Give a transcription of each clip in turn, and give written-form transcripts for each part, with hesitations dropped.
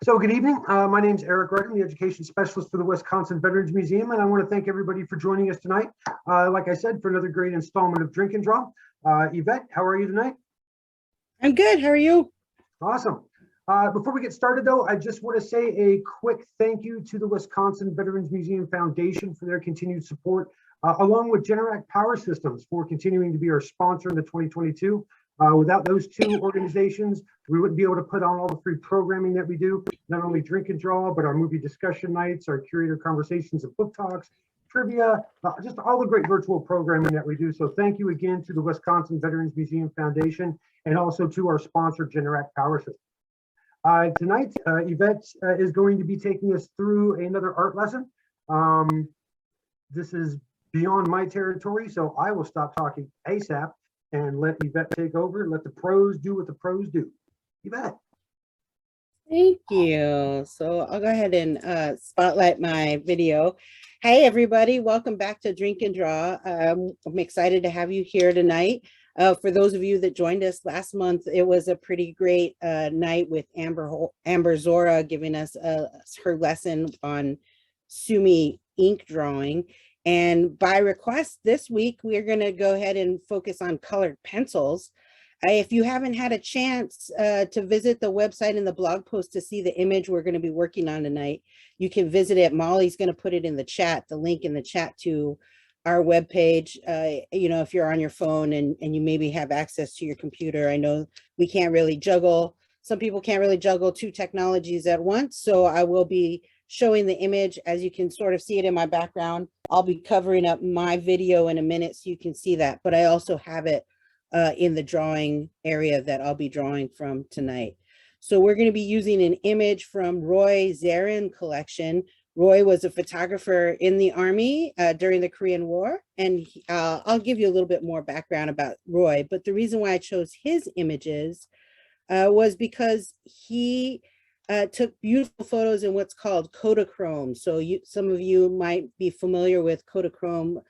So good evening. My name is Eric Wright. I'm the education specialist for the Wisconsin Veterans Museum, and I want to thank everybody for joining us tonight. Like I said, for another great installment of Drink and Draw. Yvette, how are you tonight? I'm good. How are you? Awesome. Before we get started, though, I just want to say a quick thank you to the Wisconsin Veterans Museum Foundation for their continued support, along with Generac Power Systems for continuing to be our sponsor in the 2022. Without those two organizations, we wouldn't be able to put on all the free programming that we do, not only Drink and Draw, but our movie discussion nights, our curator conversations and book talks, trivia, just all the great virtual programming that we do. So thank you again to the Wisconsin Veterans Museum Foundation and also to our sponsor, Generac Power Systems. Tonight, Yvette is going to be taking us through another art lesson. This is beyond my territory, so I will stop talking ASAP and let Yvette take over and let the pros do what the pros do. Yvette. Thank you. So I'll go ahead and spotlight my video. Hey, everybody. Welcome back to Drink and Draw. I'm excited to have you here tonight. For those of you that joined us last month, it was a pretty great night with Amber Zora giving us her lesson on Sumi ink drawing. And by request this week, we're going to go ahead and focus on colored pencils. If you haven't had a chance to visit the website and the blog post to see the image we're going to be working on tonight, you can visit it. Molly's going to put it in the chat, the link in the chat to our webpage. You know, if you're on your phone and you maybe have access to your computer, I know we can't really juggle. Some people can't really juggle two technologies at once. So I will be showing the image as you can sort of see it in my background. I'll be covering up my video in a minute so you can see that, but I also have it in the drawing area that I'll be drawing from tonight. So we're going to be using an image from Roy Zarin collection. Roy was a photographer in the Army during the Korean War, and I'll give you a little bit more background about Roy, but the reason why I chose his images was because he took beautiful photos in what's called Kodachrome. So some of you might be familiar with Kodachrome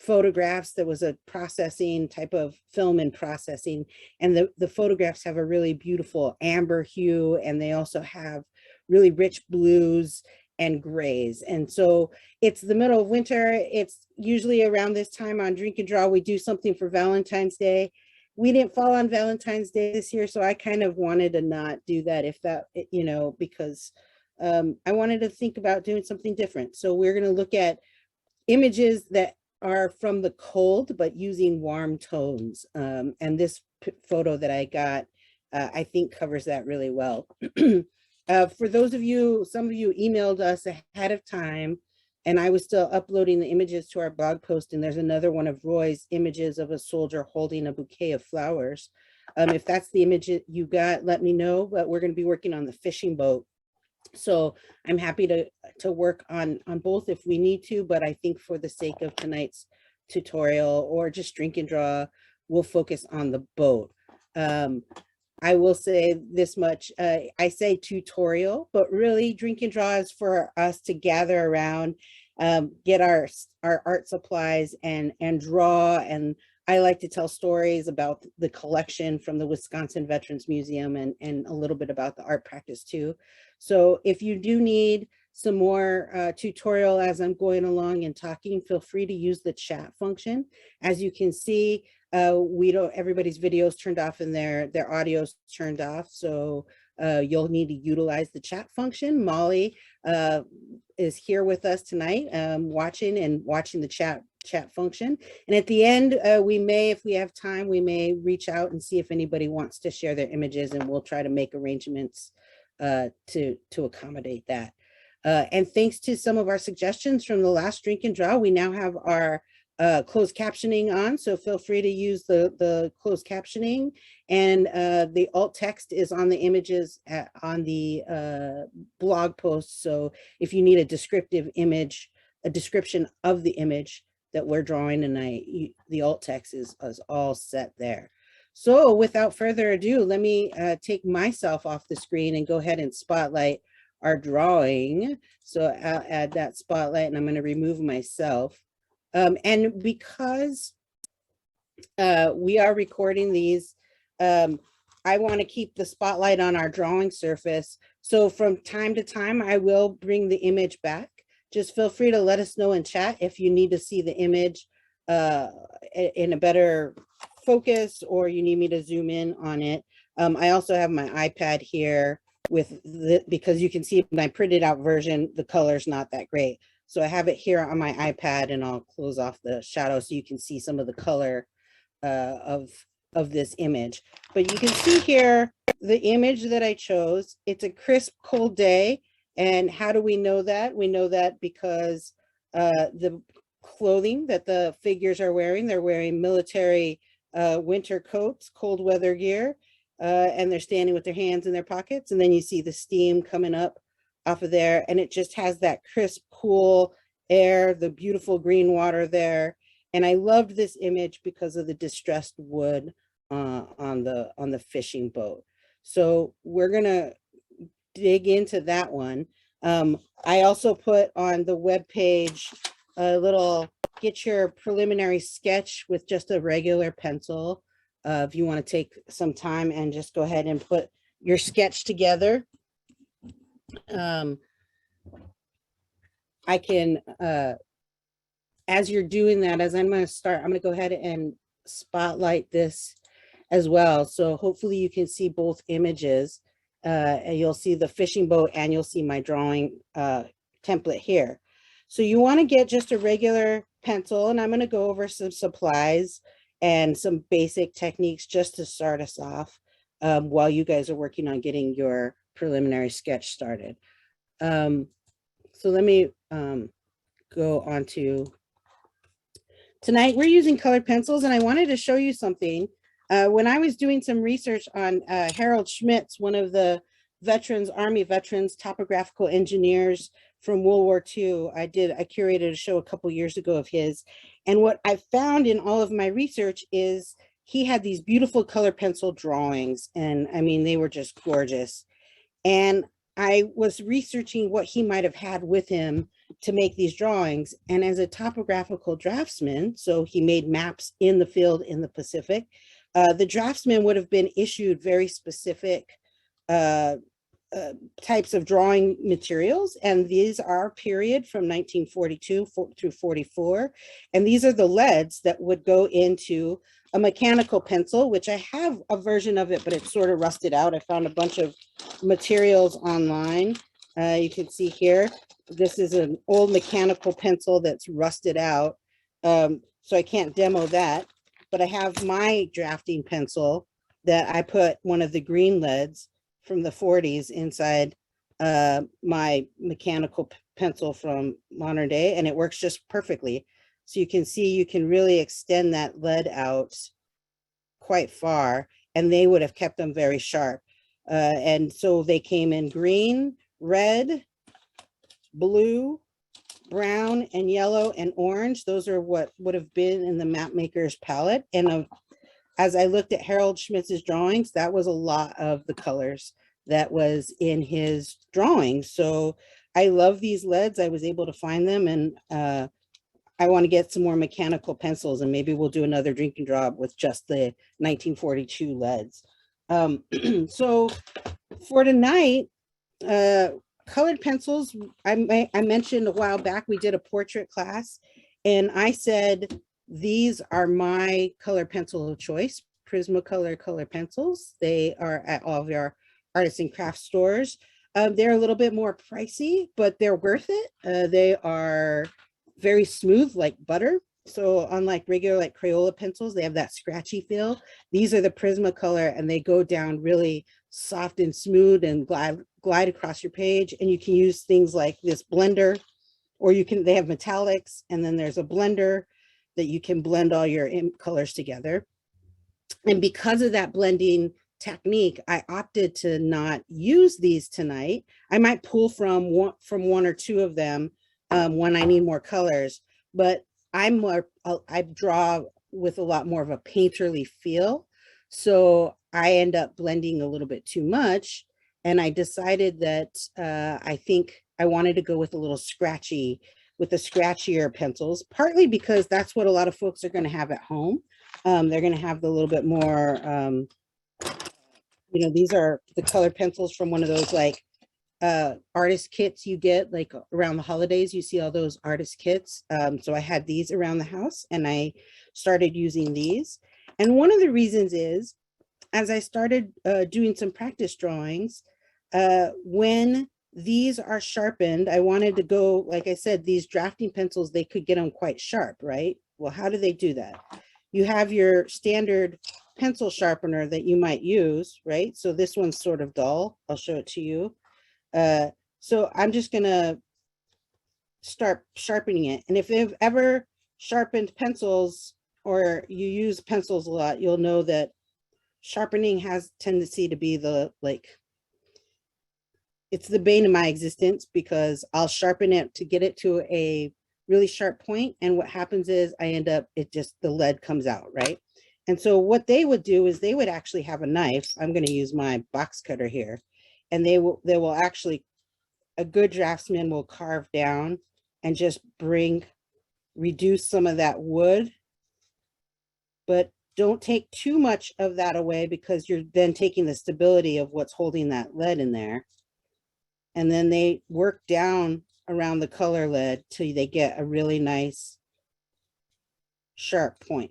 photographs. There was a processing type of film and processing, and the photographs have a really beautiful amber hue, and they also have really rich blues and grays. And so it's the middle of winter. It's usually around this time on Drink and Draw, we do something for Valentine's Day. We didn't fall on Valentine's Day this year, so I kind of wanted to not do that, if that, you know, because I wanted to think about doing something different. So we're going to look at images that are from the cold, but using warm tones. And this photo that I got, I think covers that really well. For those of you, some of you emailed us ahead of time, and I was still uploading the images to our blog post, and there's another one of Roy's images of a soldier holding a bouquet of flowers. If that's the image you got, let me know, but we're going to be working on the fishing boat. So I'm happy to work on both if we need to, but I think for the sake of tonight's tutorial or just Drink and Draw, we'll focus on the boat. I will say this much, I say tutorial, but really Drink and Draw is for us to gather around, get our art supplies and draw. And I like to tell stories about the collection from the Wisconsin Veterans Museum and a little bit about the art practice too. So if you do need some more tutorial as I'm going along and talking, feel free to use the chat function. As you can see, everybody's videos turned off and their audio's turned off. So you'll need to utilize the chat function. Molly is here with us tonight, watching the chat function. And at the end, we may, if we have time, we may reach out and see if anybody wants to share their images, and we'll try to make arrangements to accommodate that. And thanks to some of our suggestions from the last Drink and Draw, we now have our closed captioning on, so feel free to use the closed captioning, and the alt text is on the images on the blog post. So if you need a descriptive image, a description of the image that we're drawing tonight, the alt text is all set there. So without further ado, let me take myself off the screen and go ahead and spotlight our drawing. So I'll add that spotlight, and I'm going to remove myself. And because we are recording these, I want to keep the spotlight on our drawing surface So from time to time, I will bring the image back. Just feel free to let us know in chat if you need to see the image in a better focus, or you need me to zoom in on it. I also have my iPad here because you can see my printed out version, the color's not that great. So I have it here on my iPad, and I'll close off the shadow so you can see some of the color of this image. But you can see here the image that I chose. It's a crisp, cold day. And how do we know that? We know that because the clothing that the figures are wearing, they're wearing military winter coats, cold weather gear, and they're standing with their hands in their pockets. And then you see the steam coming up off of there, and it just has that crisp, cool air, the beautiful green water there. And I loved this image because of the distressed wood on the fishing boat. So we're gonna dig into that one. I also put on the web page a little get your preliminary sketch with just a regular pencil. If you want to take some time and just go ahead and put your sketch together. I can, as you're doing that, as I'm going to start, I'm going to go ahead and spotlight this as well. So hopefully you can see both images. And you'll see the fishing boat, and you'll see my drawing template here. So you want to get just a regular pencil, and I'm going to go over some supplies and some basic techniques just to start us off while you guys are working on getting your preliminary sketch started. So let me go on to tonight. We're using colored pencils, and I wanted to show you something. When I was doing some research on Harold Schmitz, one of the Army veterans, topographical engineers from World War II, I curated a show a couple years ago of his. And what I found in all of my research is he had these beautiful color pencil drawings. And I mean, they were just gorgeous. And I was researching what he might have had with him to make these drawings. And as a topographical draftsman, so he made maps in the field in the Pacific, the draftsman would have been issued very specific types of drawing materials. And these are period from 1942 through 44. And these are the leads that would go into a mechanical pencil, which I have a version of it, but it's sort of rusted out. I found a bunch of materials online. You can see here, this is an old mechanical pencil that's rusted out. So I can't demo that, but I have my drafting pencil that I put one of the green leads from the 40s inside my mechanical pencil from modern day, and it works just perfectly. So you can see, you can really extend that lead out quite far, and they would have kept them very sharp. And so they came in green, red, blue, brown, and yellow, and orange. Those are what would have been in the map maker's palette. And as I looked at Harold Schmitz's drawings, that was a lot of the colors that was in his drawings. So I love these leads. I was able to find them, and I want to get some more mechanical pencils, and maybe we'll do another drink and draw with just the 1942 leads. So for tonight, colored pencils, I mentioned a while back, we did a portrait class, and I said, these are my color pencil of choice, Prismacolor color pencils. They are at all of our artists and craft stores. They're a little bit more pricey, but they're worth it. They are very smooth like butter. So unlike regular like Crayola pencils, they have that scratchy feel. These are the Prismacolor, and they go down really soft and smooth and glide across your page. And you can use things like this blender, or they have metallics, and then there's a blender that you can blend all your colors together. And because of that blending technique, I opted to not use these tonight. I might pull from one or two of them when I need more colors, but I draw with a lot more of a painterly feel. So I end up blending a little bit too much. And I decided that I think I wanted to go with a little scratchy, with the scratchier pencils, partly because that's what a lot of folks are going to have at home. They're going to have the little bit more, these are the colored pencils from one of those like artist kits you get like around the holidays. You see all those artist kits. So I had these around the house and I started using these. And one of the reasons is, as I started doing some practice drawings, when these are sharpened, I wanted to go, like I said, these drafting pencils, they could get them quite sharp, right? Well, how do they do that? You have your standard pencil sharpener that you might use, right? So this one's sort of dull. I'll show it to you. So I'm just gonna start sharpening it. And if you've ever sharpened pencils or you use pencils a lot, you'll know that sharpening has tendency to be it's the bane of my existence, because I'll sharpen it to get it to a really sharp point, and what happens is I end up, the lead comes out, right? And so what they would do is they would actually have a knife. I'm going to use my box cutter here, and they will actually, a good draftsman will carve down and just reduce some of that wood, but don't take too much of that away, because you're then taking the stability of what's holding that lead in there. And then they work down around the color lead till they get a really nice sharp point.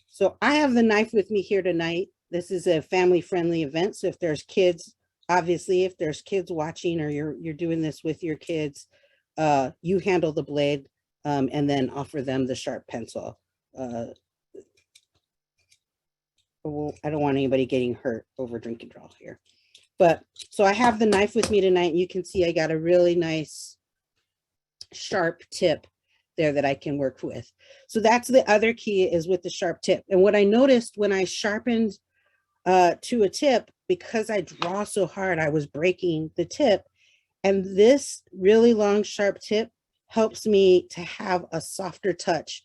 So I have the knife with me here tonight. This is a family-friendly event. So if there's kids, obviously, if there's kids watching, or you're doing this with your kids, you handle the blade and then offer them the sharp pencil. I don't want anybody getting hurt over drink and draw here. But so I have the knife with me tonight, and you can see I got a really nice sharp tip there that I can work with. So that's the other key, is with the sharp tip. And what I noticed when I sharpened to a tip, because I draw so hard, I was breaking the tip. And this really long sharp tip helps me to have a softer touch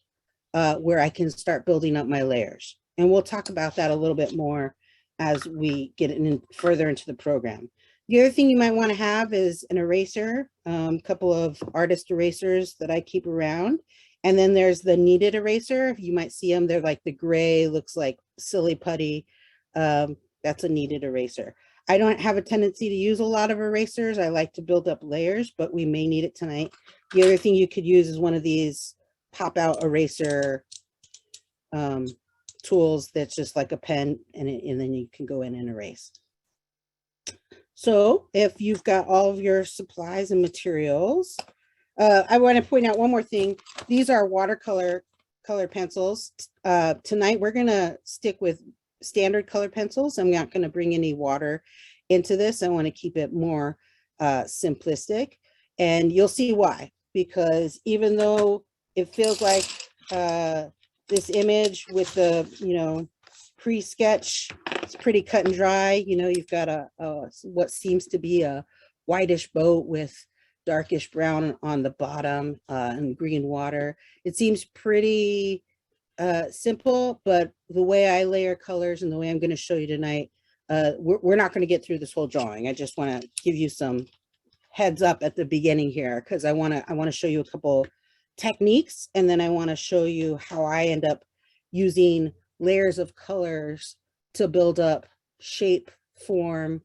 where I can start building up my layers. And we'll talk about that a little bit more as we get further into the program. The other thing you might want to have is an eraser, a couple of artist erasers that I keep around. And then there's the kneaded eraser. You might see them. They're like the gray, looks like silly putty. That's a kneaded eraser. I don't have a tendency to use a lot of erasers. I like to build up layers, but we may need it tonight. The other thing you could use is one of these pop out eraser tools that's just like a pen, and then you can go in and erase. So if you've got all of your supplies and materials, I want to point out one more thing. These are watercolor pencils. Tonight we're going to stick with standard color pencils. I'm not going to bring any water into this. I want to keep it more simplistic, and you'll see why. Because even though it feels like this image with the, pre-sketch, it's pretty cut and dry. You've got what seems to be a whitish boat with darkish brown on the bottom and green water. It seems pretty simple, but the way I layer colors and the way I'm going to show you tonight, we're not going to get through this whole drawing. I just want to give you some heads up at the beginning here, because I want to show you a couple techniques, and then I want to show you how I end up using layers of colors to build up shape, form.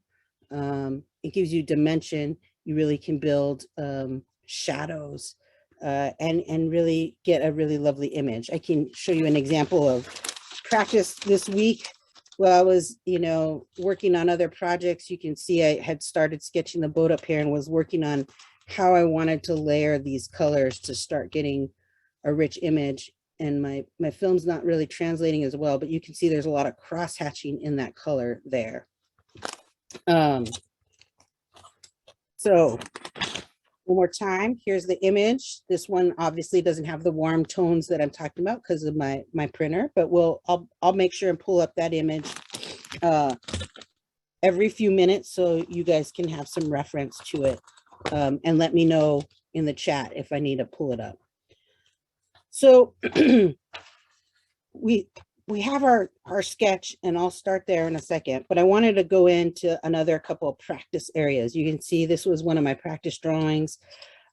It gives you dimension. You really can build shadows and really get a really lovely image. I can show you an example of practice this week. While I was, working on other projects, you can see I had started sketching the boat up here and was working on how I wanted to layer these colors to start getting a rich image. And my film's not really translating as well, but you can see there's a lot of cross hatching in that color there. So one more time, here's the image. This one obviously doesn't have the warm tones that I'm talking about because of my printer, but I'll make sure and pull up that image every few minutes so you guys can have some reference to it, and let me know in the chat if I need to pull it up. So we have our sketch, and I'll start there in a second, but I wanted to go into another couple of practice areas. You can see this was one of my practice drawings.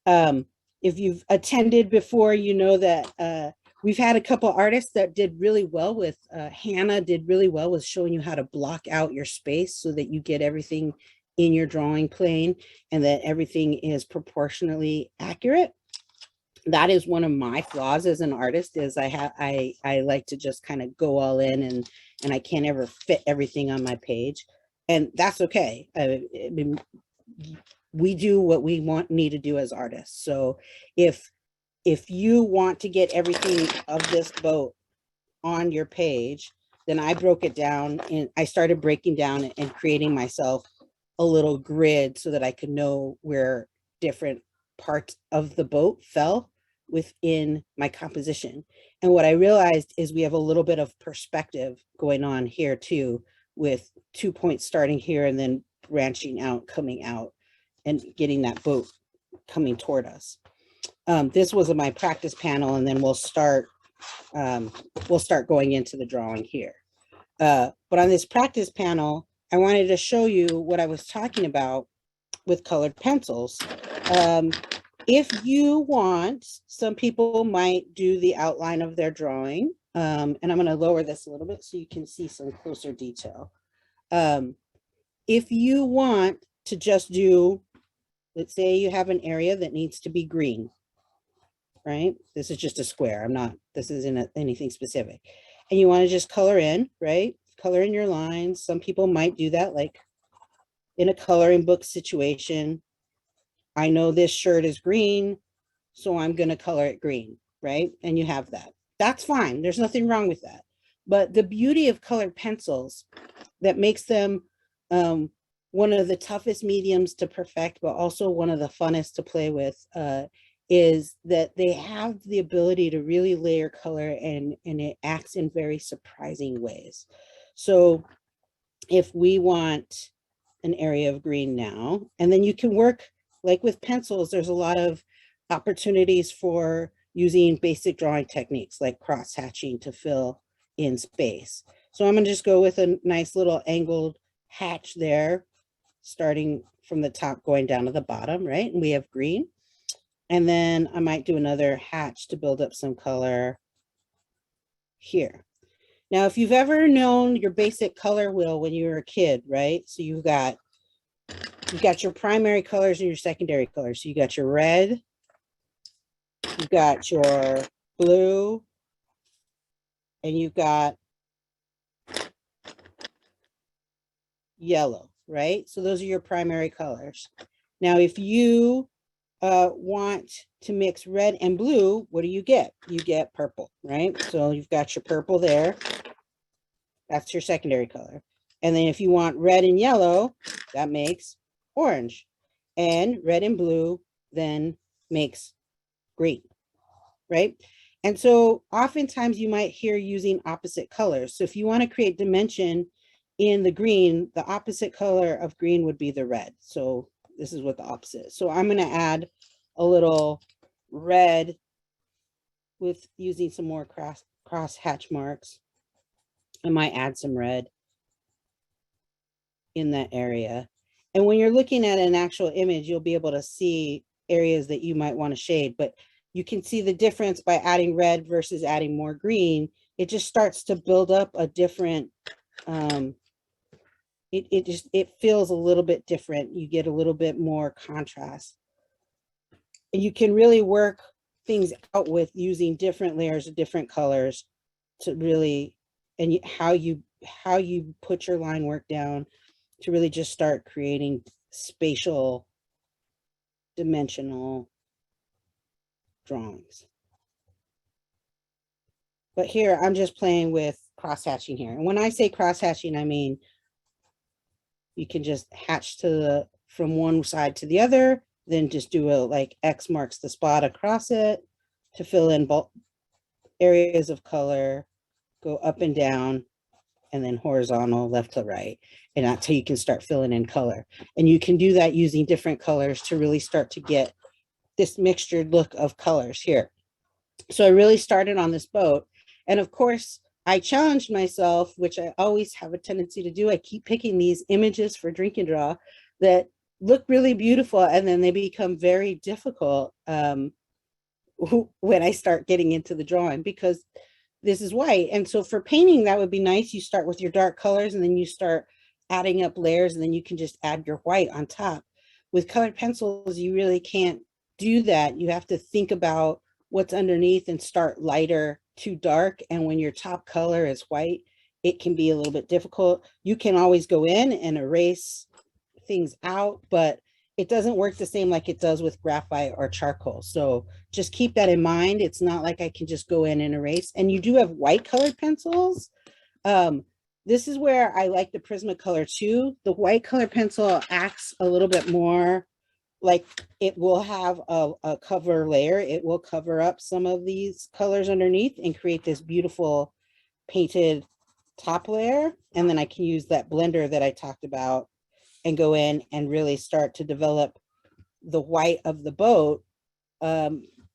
If you've attended before, you know that we've had a couple artists that did really well with, Hannah did really well with showing you how to block out your space so that you get everything in your drawing plane and that everything is proportionally accurate. That is one of my flaws as an artist, is I like to just kind of go all in, and I can't ever fit everything on my page, and that's okay. I mean, we do what we need to do as artists. So if you want to get everything of this boat on your page, then I broke it down, and I started breaking down and creating myself a little grid so that I could know where different parts of the boat fell within my composition. And what I realized is we have a little bit of perspective going on here too, with 2 points starting here and then branching out, coming out, and getting that boat coming toward us. This was my practice panel, and then we'll start going into the drawing here. But on this practice panel, I wanted to show you what I was talking about with colored pencils. If you want, some people might do the outline of their drawing. And I'm going to lower this a little bit so you can see some closer detail. If you want to just do, let's say you have an area that needs to be green, right? This is just a square. This isn't anything specific. And you want to just color in, right? Color in your lines. Some people might do that, like in a coloring book situation. I know this shirt is green, so I'm going to color it green, right? And you have that. That's fine. There's nothing wrong with that. But the beauty of colored pencils that makes them one of the toughest mediums to perfect, but also one of the funnest to play with, is that they have the ability to really layer color, and it acts in very surprising ways. So if we want an area of green now, and then you can work, like with pencils, there's a lot of opportunities for using basic drawing techniques like cross hatching to fill in space. So I'm going to just go with a nice little angled hatch there, starting from the top going down to the bottom, right? And we have green. And then I might do another hatch to build up some color here. Now, if you've ever known your basic color wheel when you were a kid, right? So you've got your primary colors and your secondary colors. So you got your red, you've got your blue, and you've got yellow, right? So those are your primary colors. Now, if you want to mix red and blue, what do you get? You get purple, right? So you've got your purple there. That's your secondary color. And then if you want red and yellow, that makes orange. And red and blue then makes green, right? And so oftentimes you might hear using opposite colors. So if you want to create dimension in the green, the opposite color of green would be the red. So this is what the opposite is. So I'm going to add a little red with using some more cross hatch marks. I might add some red in that area. And when you're looking at an actual image, you'll be able to see areas that you might want to shade, but you can see the difference by adding red versus adding more green. It just starts to build up a different, it feels a little bit different. You get a little bit more contrast. And you can really work things out with using different layers of different colors to really, and how you put your line work down to really just start creating spatial, dimensional drawings. But here, I'm just playing with cross hatching here. And when I say cross hatching, I mean, you can just hatch from one side to the other, then just do a like X marks the spot across it to fill in areas of color, go up and down, and then horizontal left to right. And that's how you can start filling in color. And you can do that using different colors to really start to get this mixtured look of colors here. So I really started on this boat. And of course, I challenged myself, which I always have a tendency to do. I keep picking these images for Drink and Draw that look really beautiful, and then they become very difficult when I start getting into the drawing, because this is white. And so for painting, that would be nice. You start with your dark colors and then you start adding up layers, and then you can just add your white on top. With colored pencils, you really can't do that. You have to think about what's underneath and start lighter to dark. And when your top color is white, it can be a little bit difficult. You can always go in and erase things out, but it doesn't work the same like it does with graphite or charcoal. So just keep that in mind. It's not like I can just go in and erase. And you do have white colored pencils. This is where I like the Prismacolor too. The white color pencil acts a little bit more like it will have a cover layer. It will cover up some of these colors underneath and create this beautiful painted top layer. And then I can use that blender that I talked about and go in and really start to develop the white of the boat.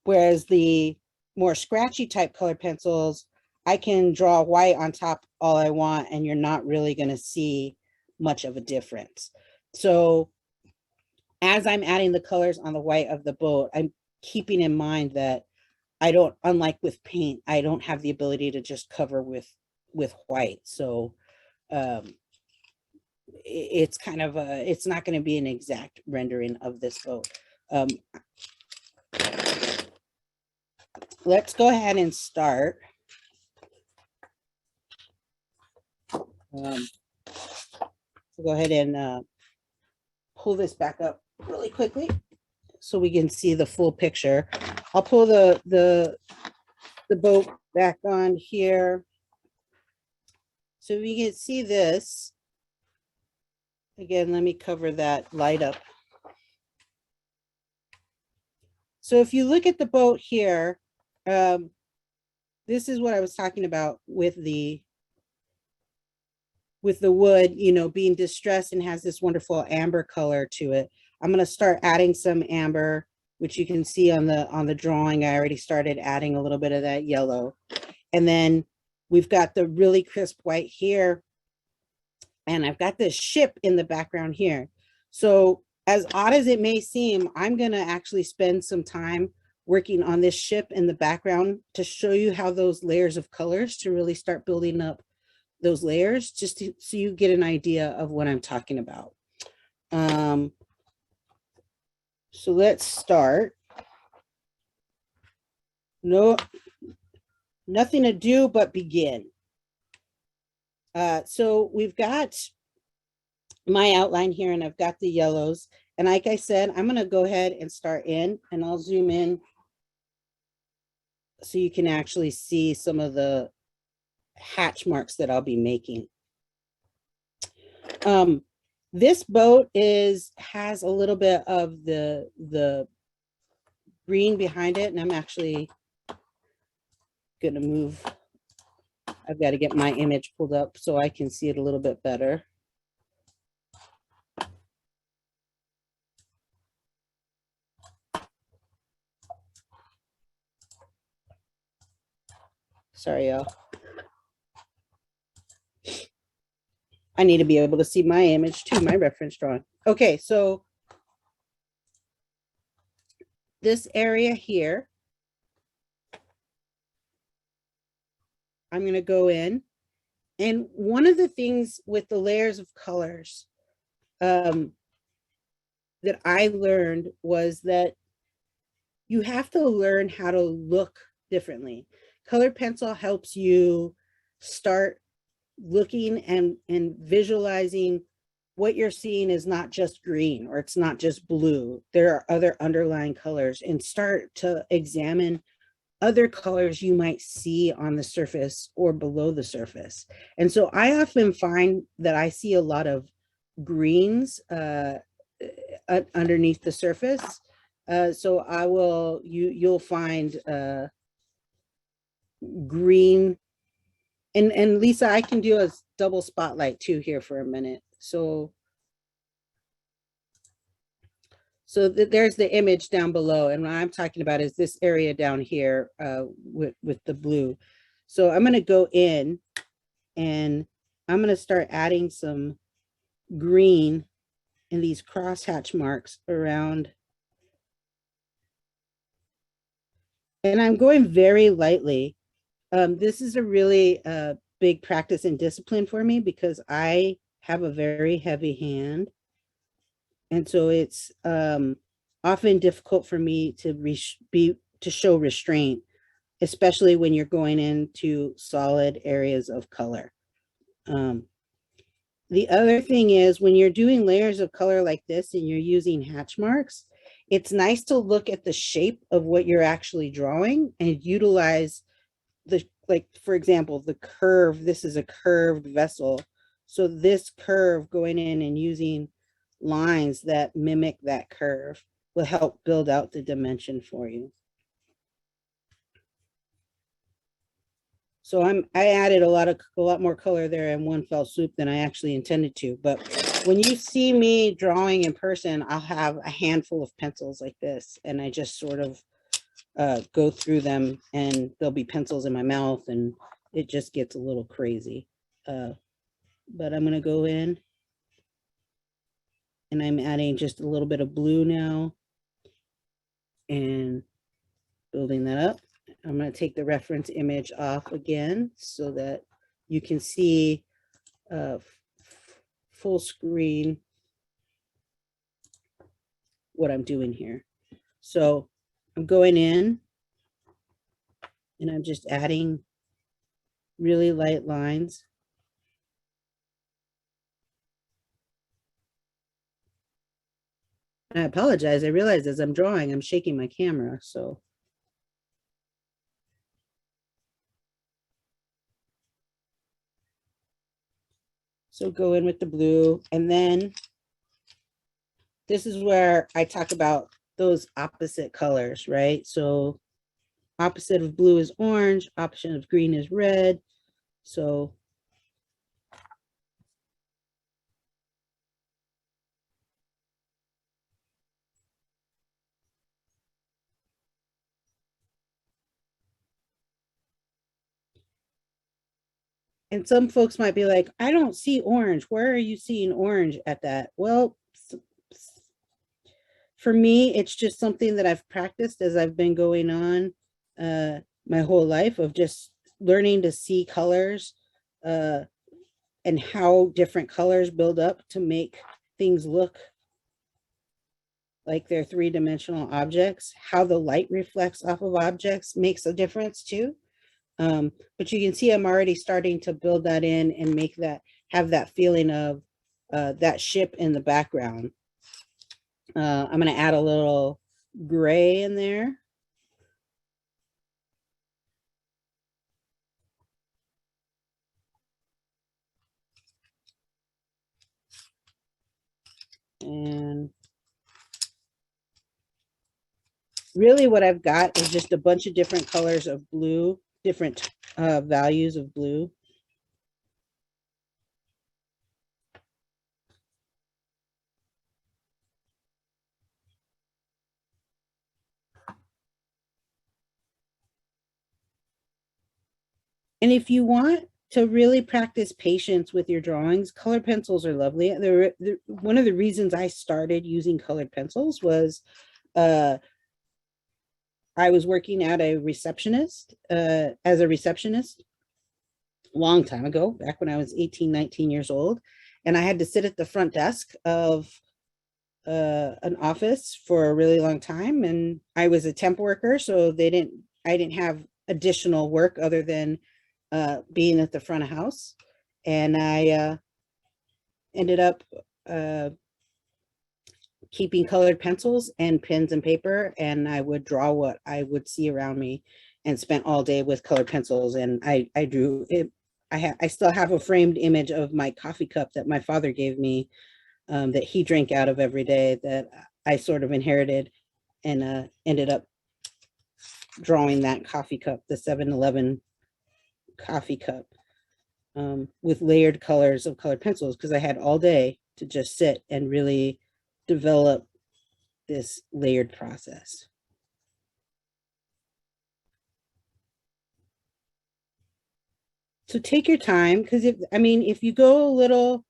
Whereas the more scratchy type color pencils, I can draw white on top all I want, and you're not really going to see much of a difference. So as I'm adding the colors on the white of the boat, I'm keeping in mind that I don't, unlike with paint, I don't have the ability to just cover with white. So it's kind of a, it's not going to be an exact rendering of this boat. Let's go ahead and start. So go ahead and pull this back up really quickly so we can see the full picture. I'll pull the boat back on here so we can see this. Again, let me cover that light up. So if you look at the boat here, this is what I was talking about with the wood, you know, being distressed and has this wonderful amber color to it. I'm going to start adding some amber, which you can see on the drawing. I already started adding a little bit of that yellow. And then we've got the really crisp white here. And I've got this ship in the background here. So as odd as it may seem, I'm going to actually spend some time working on this ship in the background to show you how those layers of colors to really start building up those layers, just so you get an idea of what I'm talking about. So let's start. Nothing to do but begin. So we've got my outline here, and I've got the yellows. And like I said, I'm going to go ahead and start in, and I'll zoom in so you can actually see some of the hatch marks that I'll be making. This boat has a little bit of the green behind it, and I'm actually going to move. I've got to get my image pulled up so I can see it a little bit better. Sorry, y'all. I need to be able to see my image too, my reference drawing. Okay, so this area here, I'm going to go in. And one of the things with the layers of colors that I learned was that you have to learn how to look differently. Colored pencil helps you start looking and visualizing what you're seeing is not just green, or it's not just blue. There are other underlying colors, and start to examine other colors you might see on the surface or below the surface. And so I often find that I see a lot of greens underneath the surface. So you'll find green. And Lisa, I can do a double spotlight too here for a minute. So there's the image down below. And what I'm talking about is this area down here with the blue. So I'm going to go in and I'm going to start adding some green in these crosshatch marks around. And I'm going very lightly. This is a really big practice and discipline for me, because I have a very heavy hand. And so it's often difficult for me to show restraint, especially when you're going into solid areas of color. The other thing is when you're doing layers of color like this and you're using hatch marks, it's nice to look at the shape of what you're actually drawing and utilize the, like, for example, the curve. This is a curved vessel. So this curve, going in and using lines that mimic that curve, will help build out the dimension for you. So I added a lot more color there in one fell swoop than I actually intended to. But when you see me drawing in person, I'll have a handful of pencils like this, and I just sort of go through them, and there'll be pencils in my mouth, and it just gets a little crazy. But I'm going to go in, and I'm adding just a little bit of blue now and building that up. I'm going to take the reference image off again so that you can see full screen what I'm doing here. So I'm going in and I'm just adding really light lines. And I apologize. I realize as I'm drawing, I'm shaking my camera. So go in with the blue, and then this is where I talk about those opposite colors, right? So opposite of blue is orange, opposite of green is red. So and some folks might be like, I don't see orange. Where are you seeing orange at that? Well, for me, it's just something that I've practiced as I've been going on my whole life, of just learning to see colors and how different colors build up to make things look like they're three-dimensional objects. How the light reflects off of objects makes a difference too. But you can see I'm already starting to build that in and make that, have that feeling of that ship in the background. I'm going to add a little gray in there. And really what I've got is just a bunch of different colors of blue, different values of blue. And if you want to really practice patience with your drawings, colored pencils are lovely. One of the reasons I started using colored pencils was I was working at a receptionist, as a receptionist a long time ago, back when I was 18, 19 years old. And I had to sit at the front desk of an office for a really long time. And I was a temp worker, so I didn't have additional work other than being at the front of house. And I ended up keeping colored pencils and pens and paper, and I would draw what I would see around me, and spent all day with colored pencils. And I drew it. I still have a framed image of my coffee cup that my father gave me, that he drank out of every day, that I sort of inherited, and ended up drawing that coffee cup, the 7-Eleven coffee cup, with layered colors of colored pencils, because I had all day to just sit and really develop this layered process. So take your time, because if you go a little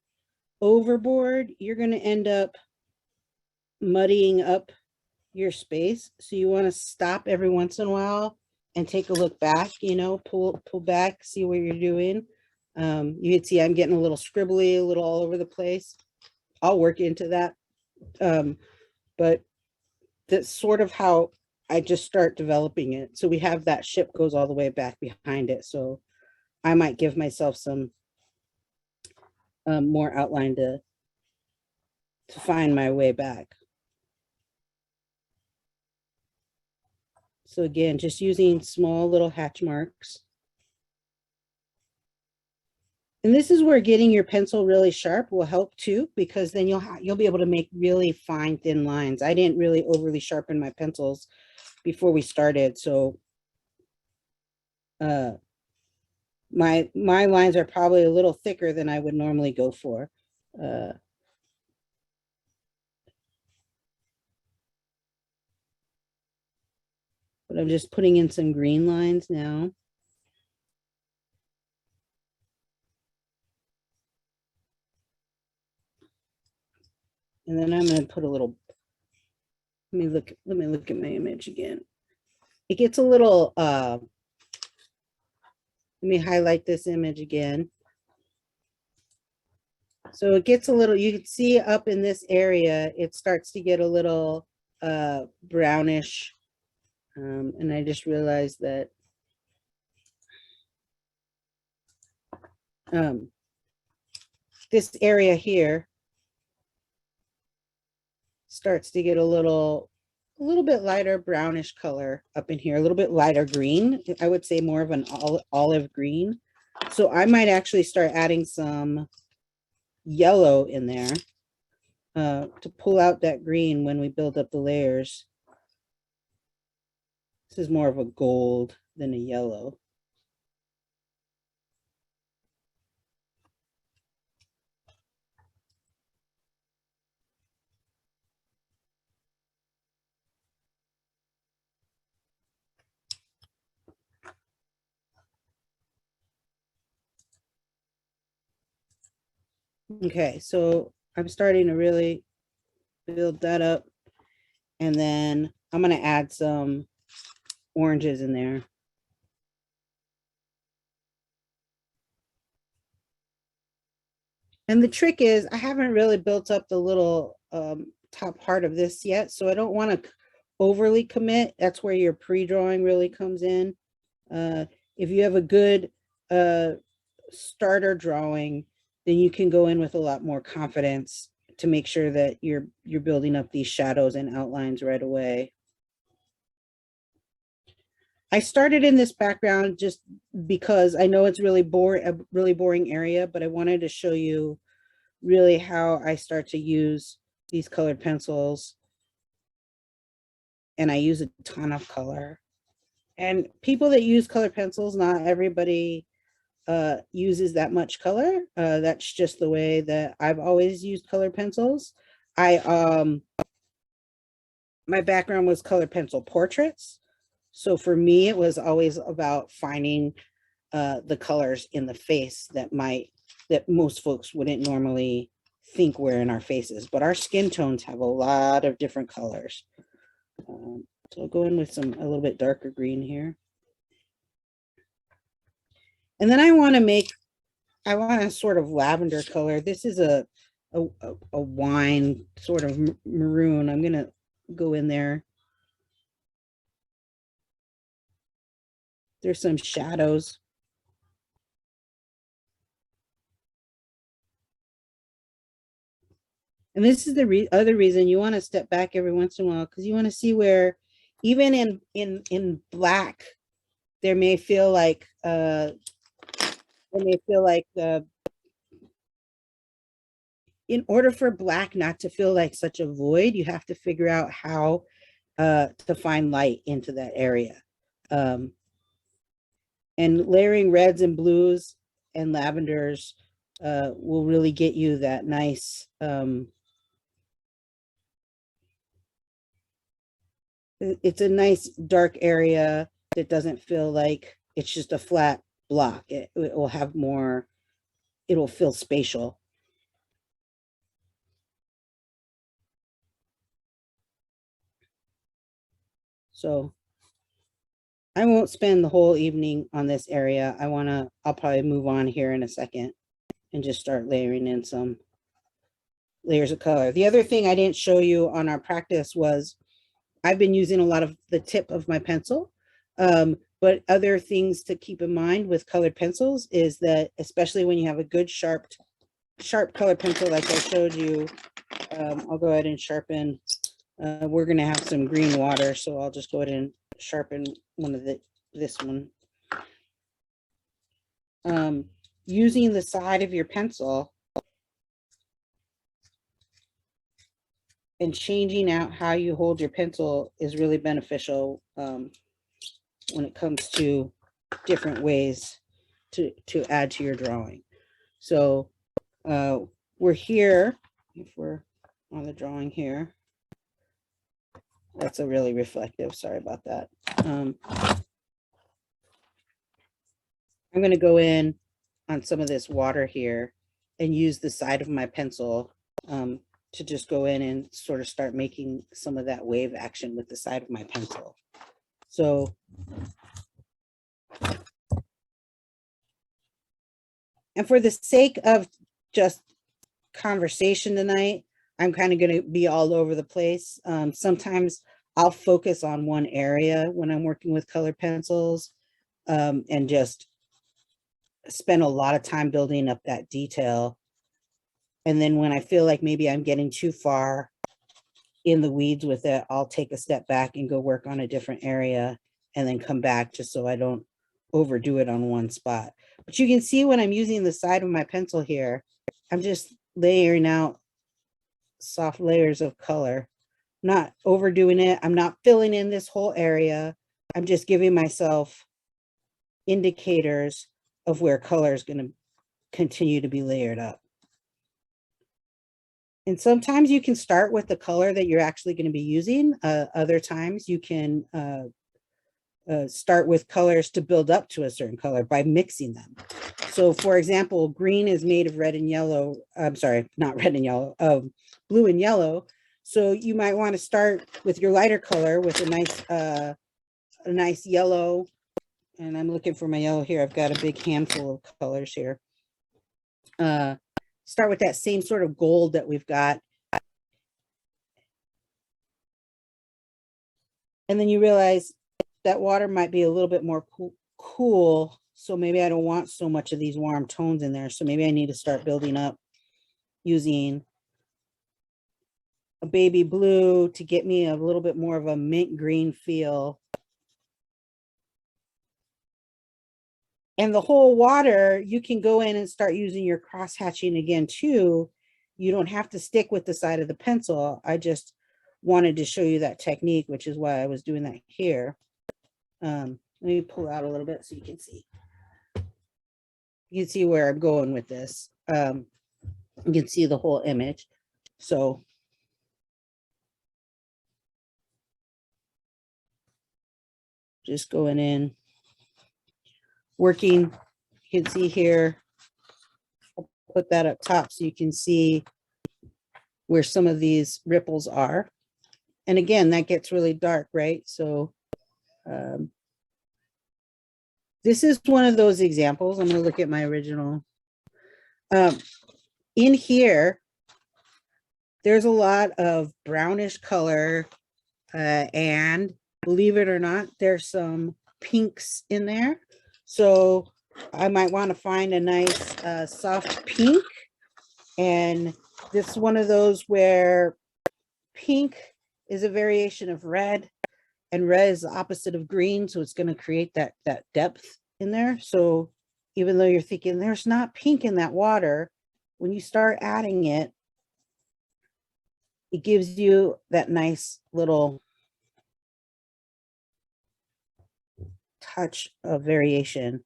overboard, you're going to end up muddying up your space. So you want to stop every once in a while and take a look back, pull back, see what you're doing. You can see I'm getting a little scribbly, a little all over the place. I'll work into that. But that's sort of how I just start developing it. So we have that ship goes all the way back behind it. So I might give myself some more outline to find my way back. So again, just using small little hatch marks. And this is where getting your pencil really sharp will help too, because then you'll be able to make really fine, thin lines. I didn't really overly sharpen my pencils before we started, so my lines are probably a little thicker than I would normally go for. But I'm just putting in some green lines now. And then I'm going to put a little, let me look at my image again. It gets a little, let me highlight this image again. So it gets a little, you can see up in this area, it starts to get a little brownish. And I just realized that this area here starts to get a little bit lighter brownish color up in here, a little bit lighter green. I would say more of an olive green. So I might actually start adding some yellow in there to pull out that green when we build up the layers. This is more of a gold than a yellow. Okay, so I'm starting to really build that up. And then I'm going to add some oranges in there. And the trick is I haven't really built up the little top part of this yet, so I don't want to overly commit. That's where your pre-drawing really comes in. If you have a good starter drawing, then you can go in with a lot more confidence to make sure that you're building up these shadows and outlines right away. I started in this background just because I know it's really a really boring area, but I wanted to show you really how I start to use these colored pencils. And I use a ton of color. And people that use colored pencils, not everybody uses that much color. That's just the way that I've always used colored pencils. My background was colored pencil portraits. So for me, it was always about finding the colors in the face that most folks wouldn't normally think were in our faces, but our skin tones have a lot of different colors. So I'll go in with a little bit darker green here. And then I want a sort of lavender color. This is a wine sort of maroon. I'm going to go in there. There's some shadows. And this is the other reason you want to step back every once in a while, because you want to see where, even in black, there may feel like in order for black not to feel like such a void, you have to figure out how to find light into that area. And layering reds and blues and lavenders will really get you that nice it's a nice dark area that doesn't feel like it's just a flat block. It will have more, it'll feel spatial. So I won't spend the whole evening on this area. I'll probably move on here in a second and just start layering in some layers of color. The other thing I didn't show you on our practice was I've been using a lot of the tip of my pencil. But other things to keep in mind with colored pencils is that, especially when you have a good sharp colored pencil, like I showed you, I'll go ahead and sharpen. We're going to have some green water, so I'll just go ahead and sharpen this one. Using the side of your pencil and changing out how you hold your pencil is really beneficial when it comes to different ways to add to your drawing. So we're here, if we're on the drawing here. That's a really reflective, sorry about that. I'm going to go in on some of this water here and use the side of my pencil to just go in and sort of start making some of that wave action with the side of my pencil. So, and for the sake of just conversation tonight, I'm kind of going to be all over the place. Sometimes I'll focus on one area when I'm working with colored pencils and just spend a lot of time building up that detail. And then when I feel like maybe I'm getting too far in the weeds with it, I'll take a step back and go work on a different area and then come back just so I don't overdo it on one spot. But you can see when I'm using the side of my pencil here, I'm just layering out soft layers of color, not overdoing it. I'm not filling in this whole area. I'm just giving myself indicators of where color is going to continue to be layered up. And sometimes you can start with the color that you're actually going to be using. Other times you can start with colors to build up to a certain color by mixing them. So for example, green is made of red and yellow. I'm sorry, not red and yellow, blue and yellow. So you might want to start with your lighter color with a nice yellow. And I'm looking for my yellow here. I've got a big handful of colors here. Start with that same sort of gold that we've got. And then you realize that water might be a little bit more cool. So maybe I don't want so much of these warm tones in there. So maybe I need to start building up using a baby blue to get me a little bit more of a mint green feel. And the whole water, you can go in and start using your cross hatching again too. You don't have to stick with the side of the pencil. I just wanted to show you that technique, which is why I was doing that here. Let me pull out a little bit so you can see. You can see where I'm going with this. You can see the whole image. So just going in, working, you can see here, I'll put that up top so you can see where some of these ripples are. And again, that gets really dark, right? So this is one of those examples. I'm going to look at my original. In here, there's a lot of brownish color, and believe it or not, there's some pinks in there. So I might want to find a nice soft pink. And this is one of those where pink is a variation of red, and red is the opposite of green. So it's going to create that depth in there. So even though you're thinking there's not pink in that water, when you start adding it, it gives you that nice little touch of variation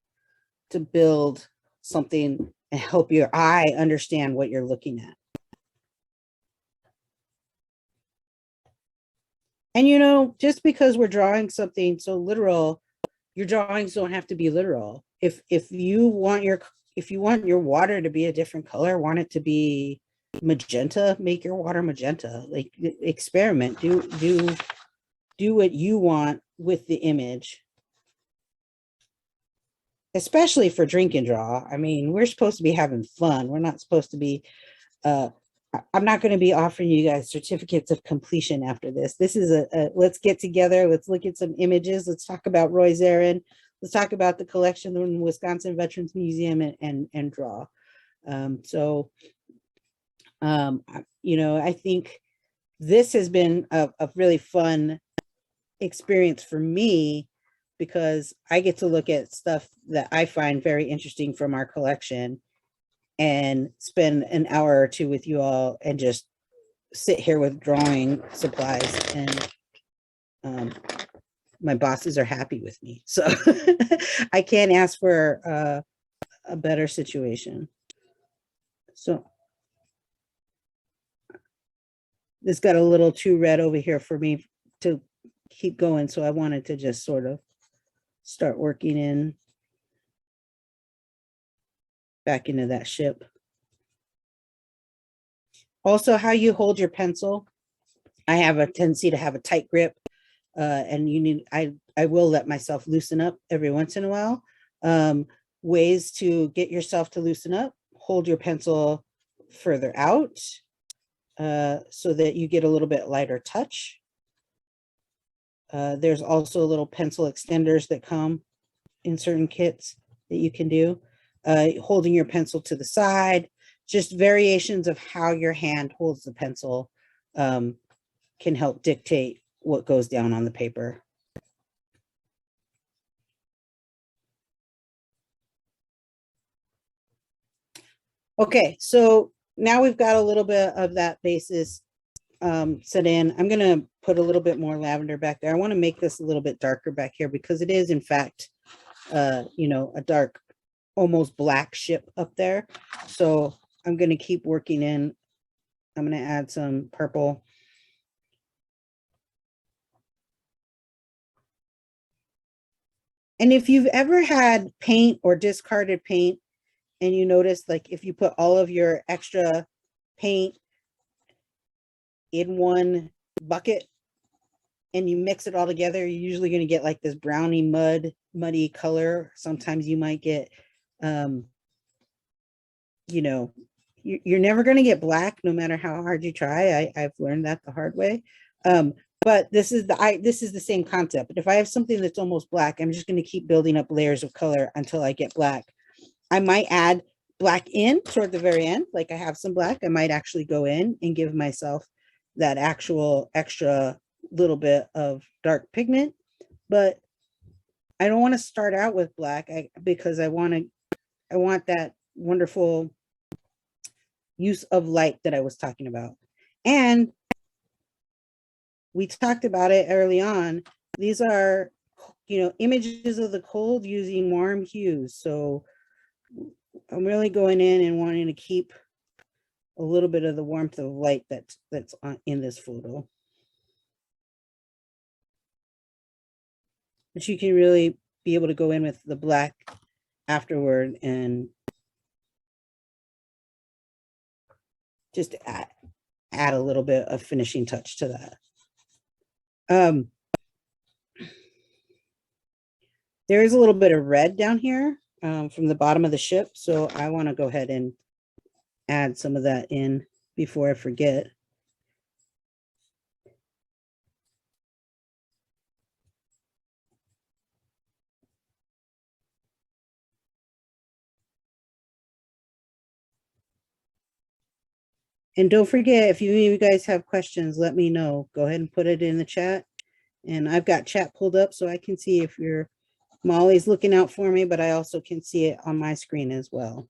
to build something and help your eye understand what you're looking at. And you know, just because we're drawing something so literal, your drawings don't have to be literal. If you want your water to be a different color, want it to be magenta, make your water magenta. Like, experiment, do what you want with the image. especially for drink and draw. I mean, we're supposed to be having fun. We're not supposed to be, I'm not going to be offering you guys certificates of completion after this. This is a let's get together. Let's look at some images. Let's talk about Roy Zarin. Let's talk about the collection in the Wisconsin Veterans Museum and draw. You know, I think this has been a really fun experience for me because I get to look at stuff that I find very interesting from our collection and spend an hour or two with you all and just sit here with drawing supplies, and my bosses are happy with me. So I can't ask for a better situation. So this got a little too red over here for me to keep going. So I wanted to just sort of start working in back into that ship. Also, how you hold your pencil. I have a tendency to have a tight grip, and you need, I will let myself loosen up every once in a while. Ways to get yourself to loosen up: hold your pencil further out so that you get a little bit lighter touch. There's also little pencil extenders that come in certain kits that you can do. Holding your pencil to the side, just variations of how your hand holds the pencil can help dictate what goes down on the paper. Okay, so now we've got a little bit of that basis set in. I'm going to put a little bit more lavender back there. I want to make this a little bit darker back here because it is, in fact, you know, a dark, almost black ship up there. So I'm going to keep working in. I'm going to add some purple. And if you've ever had paint or discarded paint, and you notice, like, if you put all of your extra paint in one bucket and you mix it all together, you're usually going to get like this browny muddy color. Sometimes you might get, you know, you're never going to get black no matter how hard you try. I've learned that the hard way. But this is the same concept. But if I have something that's almost black, I'm just going to keep building up layers of color until I get black. I might add black in toward the very end. Like I have some black, I might actually go in and give myself that actual extra little bit of dark pigment. But I don't want to start out with black because I want that wonderful use of light that I was talking about. And we talked about it early on. These are, you know, images of the cold using warm hues. So I'm really going in and wanting to keep a little bit of the warmth of light that's in this photo. But you can really be able to go in with the black afterward and just add a little bit of finishing touch to that. There is a little bit of red down here from the bottom of the ship, so I want to go ahead and add some of that in before I forget. And don't forget, if you guys have questions, let me know. Go ahead and put it in the chat. And I've got chat pulled up so I can see if Molly's looking out for me, but I also can see it on my screen as well.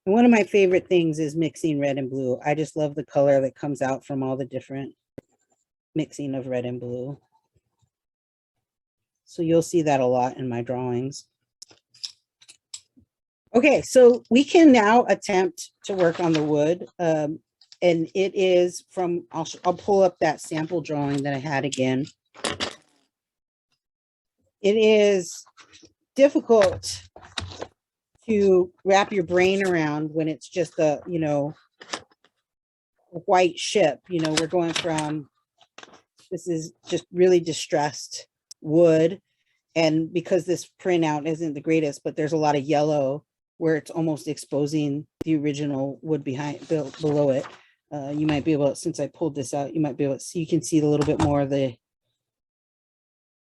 And one of my favorite things is mixing red and blue. I just love the color that comes out from all the different mixing of red and blue. So you'll see that a lot in my drawings. Okay, so we can now attempt to work on the wood. And it is from, I'll pull up that sample drawing that I had again. It is difficult to wrap your brain around when it's just a, you know, white ship, you know, we're going from, this is just really distressed wood. And because this printout isn't the greatest, but there's a lot of yellow where it's almost exposing the original wood below it. You might be able to, since I pulled this out, you might be able to see, you can see a little bit more of the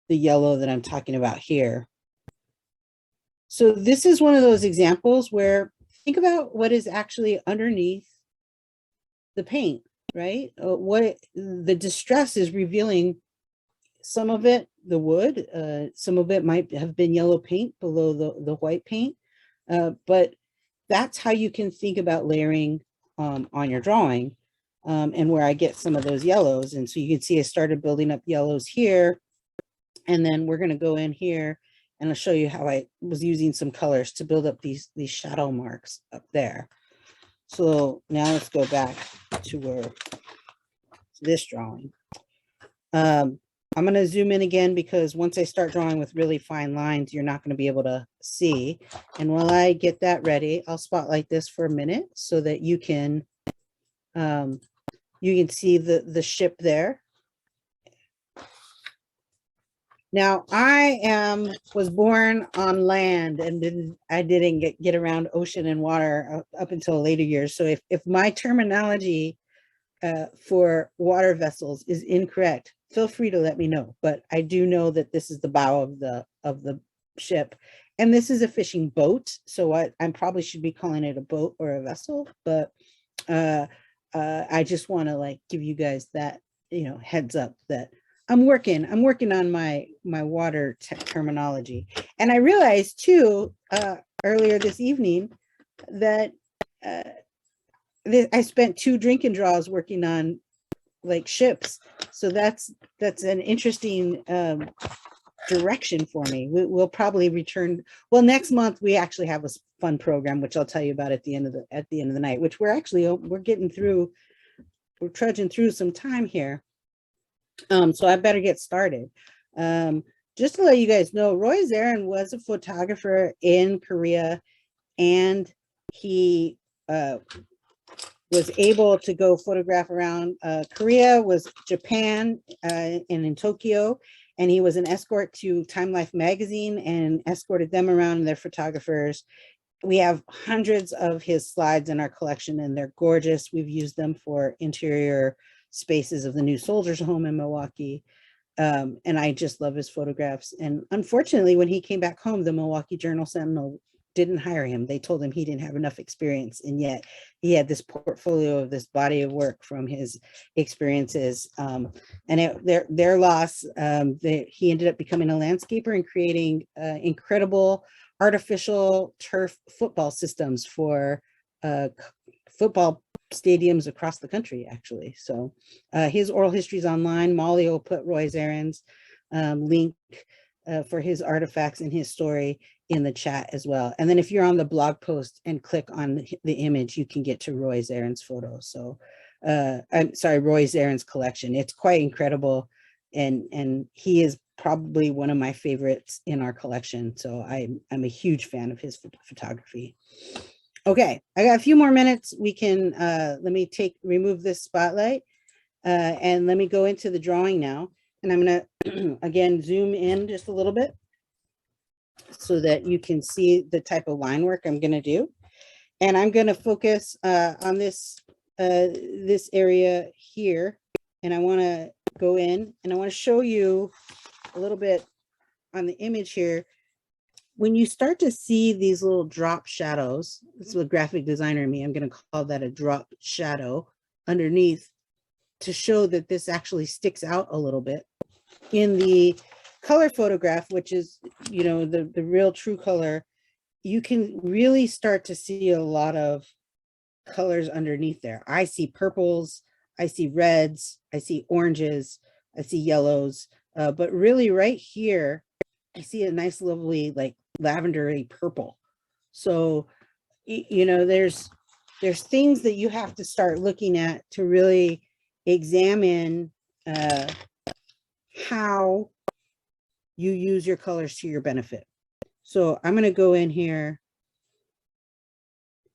yellow that I'm talking about here. So this is one of those examples where think about what is actually underneath the paint, right? What the distress is revealing, some of it, the wood, some of it might have been yellow paint below the white paint. But that's how you can think about layering on your drawing, and where I get some of those yellows. And so you can see I started building up yellows here. And then we're going to go in here and I'll show you how I was using some colors to build up these shadow marks up there. So now let's go back to this drawing. I'm going to zoom in again because once I start drawing with really fine lines, you're not going to be able to see. And while I get that ready, I'll spotlight this for a minute so that you can see the ship there. Now I was born on land and I didn't get around ocean and water up until later years. So if my terminology for water vessels is incorrect, feel free to let me know. But I do know that this is the bow of the ship, and this is a fishing boat. So I probably should be calling it a boat or a vessel. But I just want to like give you guys that, you know, heads up that I'm working on my water terminology. And I realized too earlier this evening that I spent 2 drink and draws working on like ships. So that's an interesting direction for me. We'll probably return. Well, next month we actually have a fun program, which I'll tell you about at the end of the night, which we're getting through. We're trudging through some time here. So I better get started. Just to let you guys know, Roy Zarin was a photographer in Korea, and he was able to go photograph around. Korea was Japan and in Tokyo, and he was an escort to Time Life magazine and escorted them around, and their photographers. We have hundreds of his slides in our collection, and they're gorgeous. We've used them for interior spaces of the new soldiers home in Milwaukee. And I just love his photographs. And unfortunately, when he came back home, the Milwaukee Journal Sentinel didn't hire him. They told him he didn't have enough experience. And yet he had this portfolio of this body of work from his experiences. And their loss, he ended up becoming a landscaper and creating incredible artificial turf football systems for football stadiums across the country, actually. So his oral history is online. Molly will put Roy Zarin's link for his artifacts and his story in the chat as well. And then if you're on the blog post and click on the image, you can get to Roy Zarin's photo. So I'm sorry, Roy Zarin's collection. It's quite incredible. And he is probably one of my favorites in our collection. So I'm a huge fan of his photography. Okay, I got a few more minutes. We can, let me remove this spotlight and let me go into the drawing now. And I'm gonna, again, zoom in just a little bit so that you can see the type of line work I'm gonna do. And I'm gonna focus on this area here. And I wanna go in and I wanna show you a little bit on the image here. When you start to see these little drop shadows, this is a graphic designer in me, I'm going to call that a drop shadow underneath to show that this actually sticks out a little bit. In the color photograph, which is, you know, the real true color, you can really start to see a lot of colors underneath there. I see purples, I see reds, I see oranges, I see yellows, but really right here, I see a nice, lovely, like lavendery purple. So, you know, there's things that you have to start looking at to really examine how you use your colors to your benefit. So I'm going to go in here,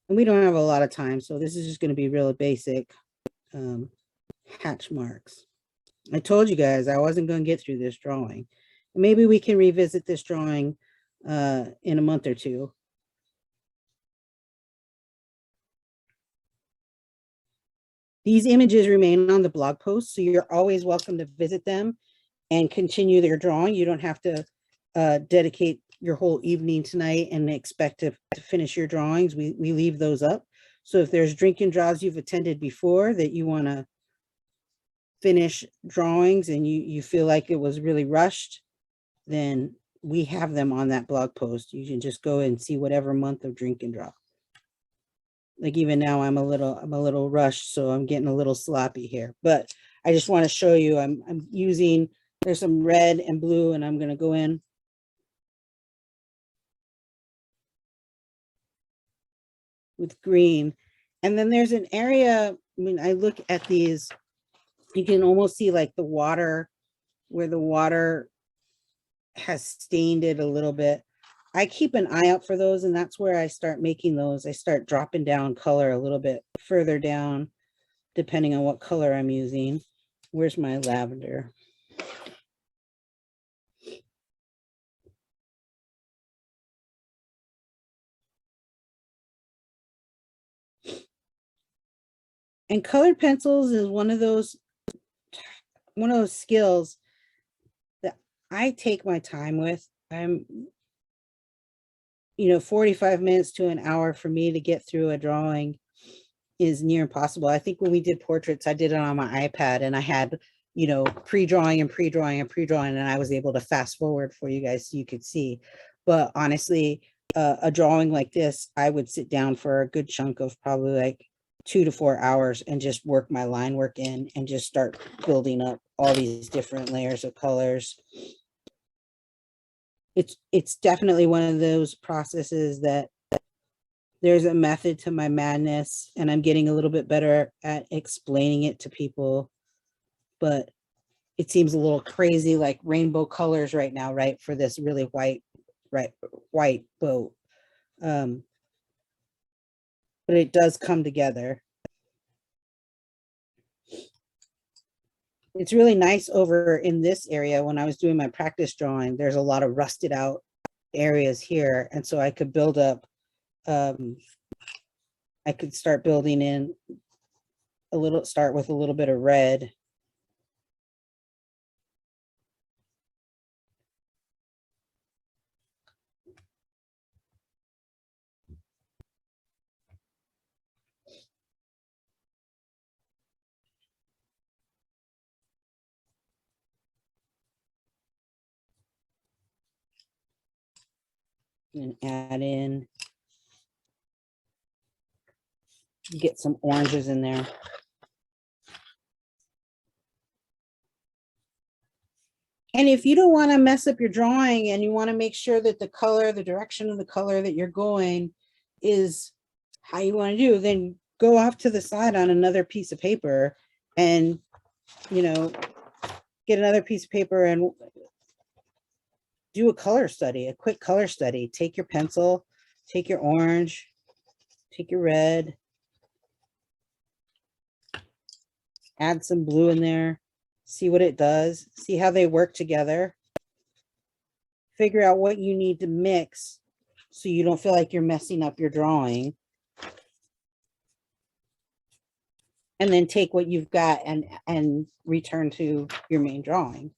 and we don't have a lot of time, so this is just going to be real basic. hatch marks. I told you guys I wasn't going to get through this drawing. Maybe we can revisit this drawing in a month or two. These images remain on the blog post, so you're always welcome to visit them and continue their drawing. You don't have to dedicate your whole evening tonight and expect to finish your drawings. We leave those up. So if there's drinking draws you've attended before that you want to finish drawings and you feel like it was really rushed, then we have them on that blog post. You can just go and see whatever month of drink and draw. Like even now I'm a little rushed, so I'm getting a little sloppy here, but I just want to show you I'm using, there's some red and blue, and I'm going to go in with green. And then there's an area, I mean, I look at these, you can almost see like the water, where the water has stained it a little bit. I keep an eye out for those, and that's where I start making those. I start dropping down color a little bit further down, depending on what color I'm using. Where's my lavender? And colored pencils is one of those skills that I take my time with. I'm, 45 minutes to an hour for me to get through a drawing is near impossible. I think when we did portraits, I did it on my iPad, and I had, pre-drawing and pre-drawing and pre-drawing, and I was able to fast forward for you guys so you could see. But honestly, a drawing like this, I would sit down for a good chunk of probably like 2 to 4 hours and just work my line work in and just start building up all these different layers of colors. It's definitely one of those processes that there's a method to my madness, and I'm getting a little bit better at explaining it to people, but it seems a little crazy, like rainbow colors right now, right? For this really white boat. But it does come together. It's really nice over in this area. When I was doing my practice drawing, there's a lot of rusted out areas here. And so I could build up, I could start building in start with a little bit of red. And add in, get some oranges in there. And if you don't want to mess up your drawing and you want to make sure that the color, the direction of the color that you're going is how you want to do, then go off to the side on another piece of paper and, get another piece of paper and do a color study, a quick color study. Take your pencil, take your orange, take your red, add some blue in there, see what it does, see how they work together. Figure out what you need to mix so you don't feel like you're messing up your drawing. And then take what you've got and return to your main drawing.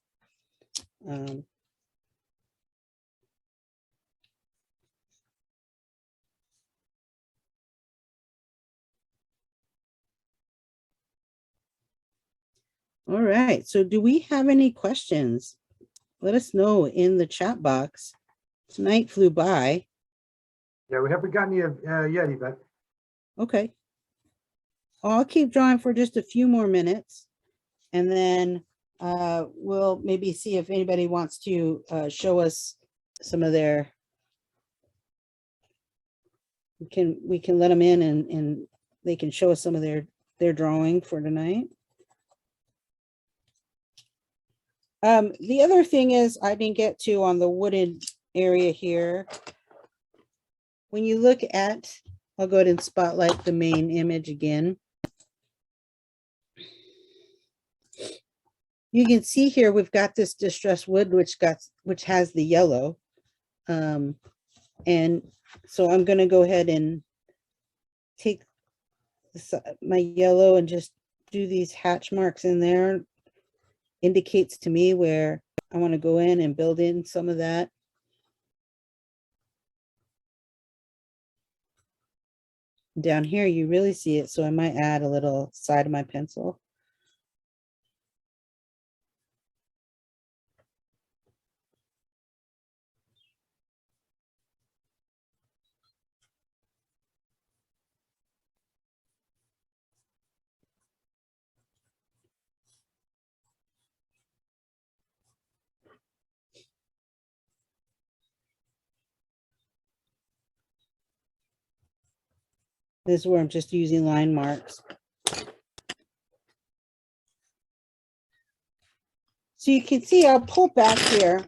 All right, so do we have any questions? Let us know in the chat box. Tonight flew by. Yeah, we haven't gotten you yet, Yvette. Okay. I'll keep drawing for just a few more minutes, and then we'll maybe see if anybody wants to show us some of their, we can let them in and they can show us some of their drawing for tonight. The other thing is I didn't get to on the wooden area here. When you look at, I'll go ahead and spotlight the main image again. You can see here, we've got this distressed wood, which has the yellow. And so I'm going to go ahead and take this, my yellow, and just do these hatch marks in there. Indicates to me where I want to go in and build in some of that. Down here, you really see it, so I might add a little side of my pencil. This is where I'm just using line marks. So you can see, I'll pull back here.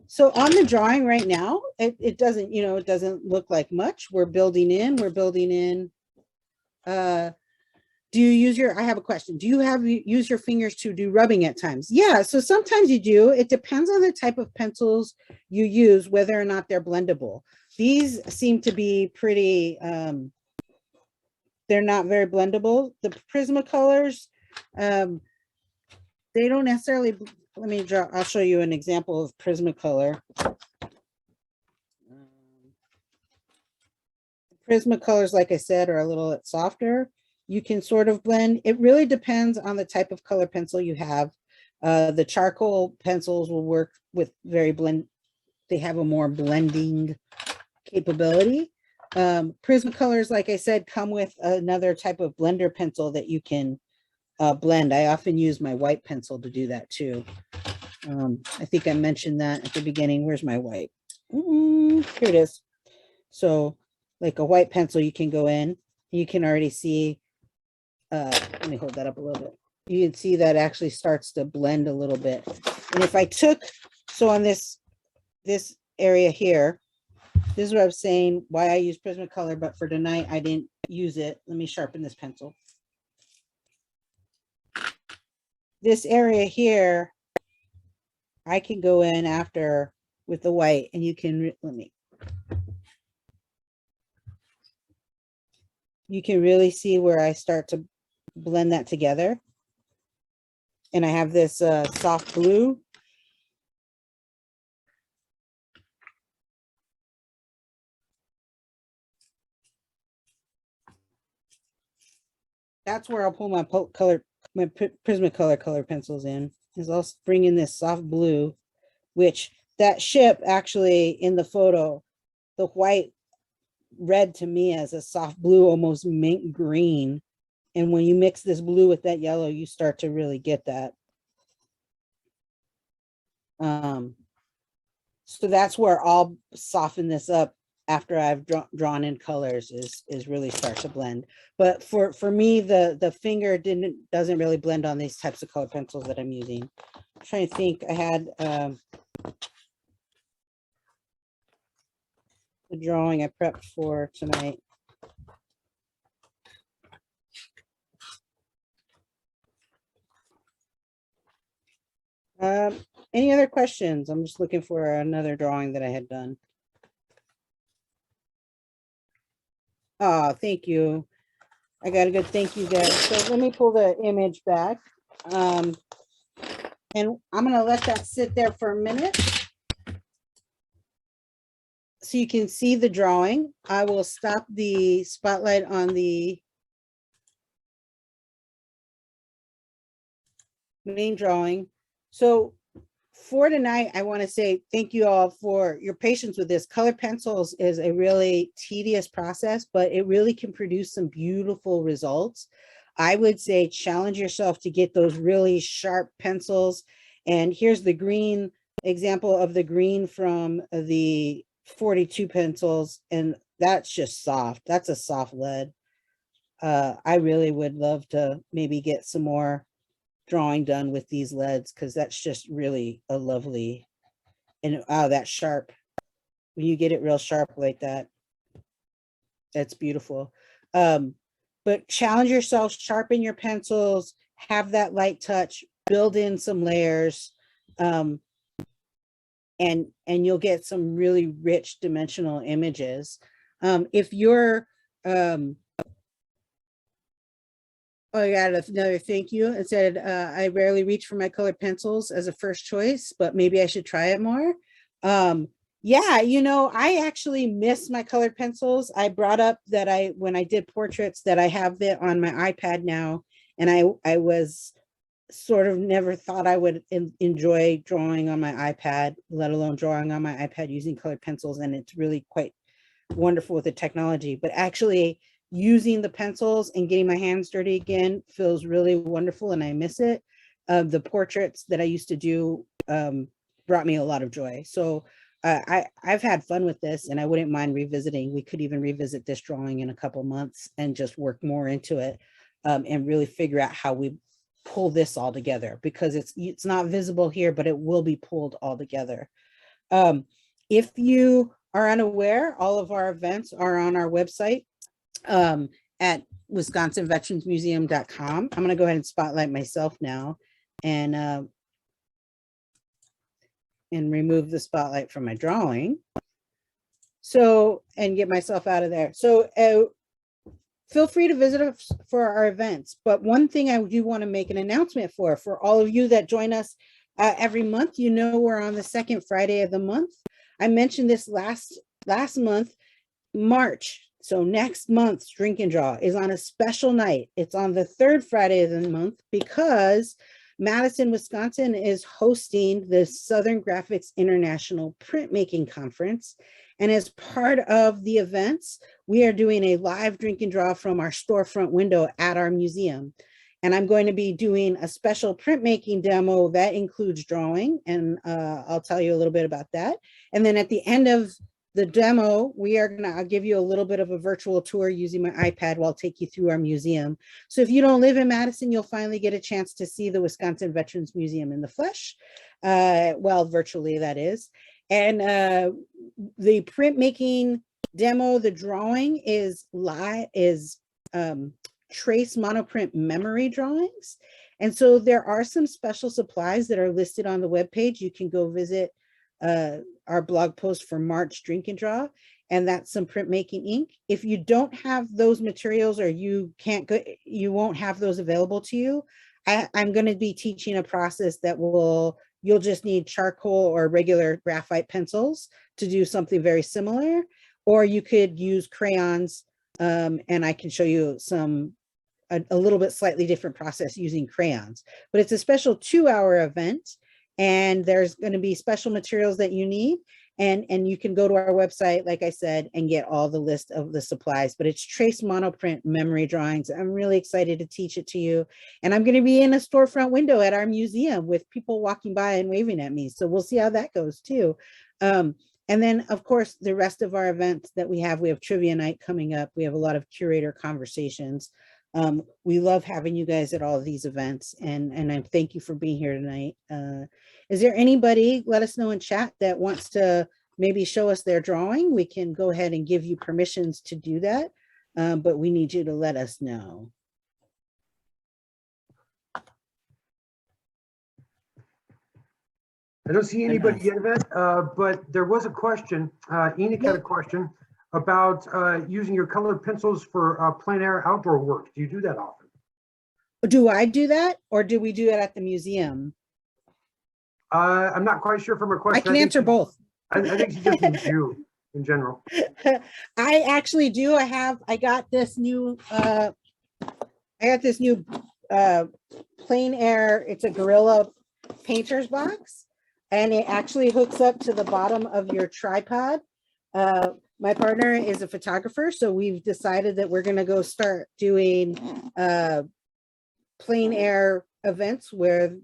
So on the drawing right now, it doesn't, you know, it doesn't look like much. We're building in. Do you use your, I have a question. Do you use your fingers to do rubbing at times? Yeah, so sometimes you do. It depends on the type of pencils you use, whether or not they're blendable. These seem to be pretty, they're not very blendable. The Prismacolors, they don't necessarily, let me draw, I'll show you an example of Prismacolor. Prismacolors, like I said, are a little softer. You can sort of blend. It really depends on the type of color pencil you have. The charcoal pencils will work with very blend. They have a more blending capability. Prismacolors, like I said, come with another type of blender pencil that you can blend. I often use my white pencil to do that too. I think I mentioned that at the beginning. Where's my white? Here it is. So like a white pencil, you can go in, you can already see, let me hold that up a little bit. You can see that actually starts to blend a little bit. And if I took, so on this area here, this is what I was saying, why I use Prismacolor, but for tonight, I didn't use it. Let me sharpen this pencil. This area here, I can go in after with the white, and you can, you can really see where I start to blend that together. And I have this soft blue. That's where I'll pull my Prismacolor color pencils in, is I'll bring in this soft blue, which that ship actually in the photo, the white read to me as a soft blue, almost mint green. And when you mix this blue with that yellow, you start to really get that. So that's where I'll soften this up after I've drawn in colors, is really start to blend. But for me, the finger doesn't really blend on these types of color pencils that I'm using. I'm trying to think, I had the drawing I prepped for tonight. Any other questions? I'm just looking for another drawing that I had done. Oh, thank you. I got a good thank you there. So let me pull the image back. And I'm going to let that sit there for a minute, so you can see the drawing. I will stop the spotlight on the main drawing. So for tonight, I want to say thank you all for your patience with this. Color pencils is a really tedious process, but it really can produce some beautiful results. I would say challenge yourself to get those really sharp pencils. And here's the green example of the green from the 42 pencils, and that's just soft. That's a soft lead. I really would love to maybe get some more drawing done with these leads, because that's just really a lovely, and oh, that's sharp. When you get it real sharp like that, that's beautiful. but challenge yourself, sharpen your pencils, have that light touch, build in some layers, and you'll get some really rich dimensional images. If you're, oh, I got another thank you. It said, I rarely reach for my colored pencils as a first choice, but maybe I should try it more. Yeah, you know, I actually miss my colored pencils. I brought up that when I did portraits, that I have it on my iPad now, and I was sort of never thought I would enjoy drawing on my iPad, let alone drawing on my iPad using colored pencils. And it's really quite wonderful with the technology, but actually using the pencils and getting my hands dirty again feels really wonderful, and I miss it. The portraits that I used to do brought me a lot of joy. So I've had fun with this, and I wouldn't mind revisiting. We could even revisit this drawing in a couple months and just work more into it, and really figure out how we pull this all together, because it's not visible here, but it will be pulled all together. If you are unaware, all of our events are on our website at wisconsinveteransmuseum.com. I'm going to go ahead and spotlight myself now, and remove the spotlight from my drawing. So, and get myself out of there. So feel free to visit us for our events. But one thing I do want to make an announcement for all of you that join us every month, you know, we're on the second Friday of the month. I mentioned this last month, March. So next month's Drink and Draw is on a special night. It's on the third Friday of the month, because Madison, Wisconsin is hosting the Southern Graphics International Printmaking Conference. And as part of the events, we are doing a live drink and draw from our storefront window at our museum. And I'm going to be doing a special printmaking demo that includes drawing. And I'll tell you a little bit about that. And then at the end of the demo, I'll give you a little bit of a virtual tour using my iPad while I'll take you through our museum. So if you don't live in Madison, you'll finally get a chance to see the Wisconsin Veterans Museum in the flesh, well, virtually, that is. And the printmaking demo, the drawing is trace monoprint memory drawings. And so there are some special supplies that are listed on the webpage. You can go visit our blog post for March Drink and Draw, and that's some printmaking ink. If you don't have those materials, or you won't have those available to you, I'm going to be teaching a process that you'll just need charcoal or regular graphite pencils to do something very similar, or you could use crayons, and I can show you a little bit slightly different process using crayons. But it's a special 2-hour event, and there's going to be special materials that you need. And you can go to our website, like I said, and get all the list of the supplies. But it's trace monoprint memory drawings. I'm really excited to teach it to you. And I'm going to be in a storefront window at our museum with people walking by and waving at me. So we'll see how that goes too. And then, of course, the rest of our events that we have trivia night coming up. We have a lot of curator conversations. We love having you guys at all of these events, and I thank you for being here tonight. Is there anybody, let us know in chat, that wants to maybe show us their drawing? We can go ahead and give you permissions to do that, but we need you to let us know. I don't see anybody yet, Yvette, but there was a question. Enoch had a question about using your colored pencils for plein air outdoor work. Do you do that often? Do I do that, or do we do it at the museum? I'm not quite sure from her question. I can answer both. I think she just means you in general. I actually do. I got this new plein air. It's a Gorilla painter's box, and it actually hooks up to the bottom of your tripod. My partner is a photographer, so we've decided that we're going to go start doing plein air events where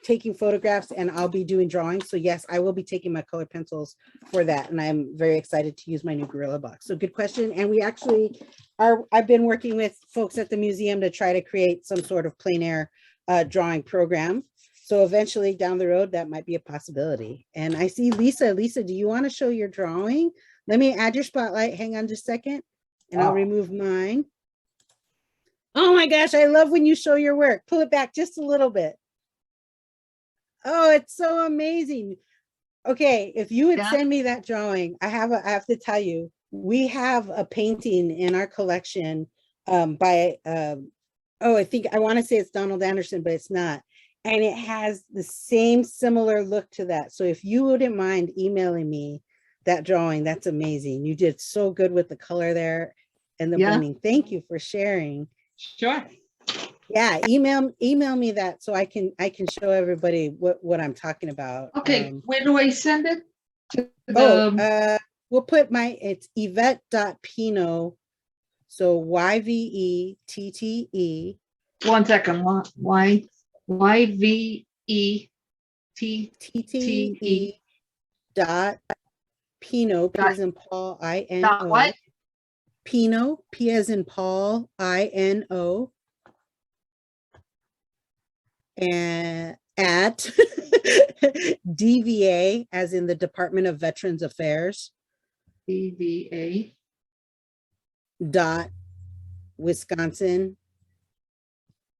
taking photographs, and I'll be doing drawings. So yes, I will be taking my colored pencils for that, and I'm very excited to use my new Gorilla box. So good question. And we actually I've been working with folks at the museum to try to create some sort of plein air drawing program. So eventually down the road, that might be a possibility. And I see Lisa. Lisa, do you want to show your drawing? Let me add your spotlight. Hang on just a second, and I'll remove mine. Oh my gosh, I love when you show your work. Pull it back just a little bit. Oh, it's so amazing. Okay, if you would Yeah. send me that drawing, I have to tell you, we have a painting in our collection by I want to say it's Donald Anderson, but it's not. And it has the same similar look to that. So if you wouldn't mind emailing me that drawing, that's amazing. You did so good with the color there and the Yeah. blending. Thank you for sharing. Sure. Yeah, email me that so I can show everybody what I'm talking about. Okay, where do I send it? To the, We'll put it's Yvette.Pino. So YVETTE. 1 second. YVETTE TTE dot Pino, P as in Paul, INO. what? Pino, P as in Paul, INO. And at DVA, as in the Department of Veterans Affairs. DVA. Dot Wisconsin.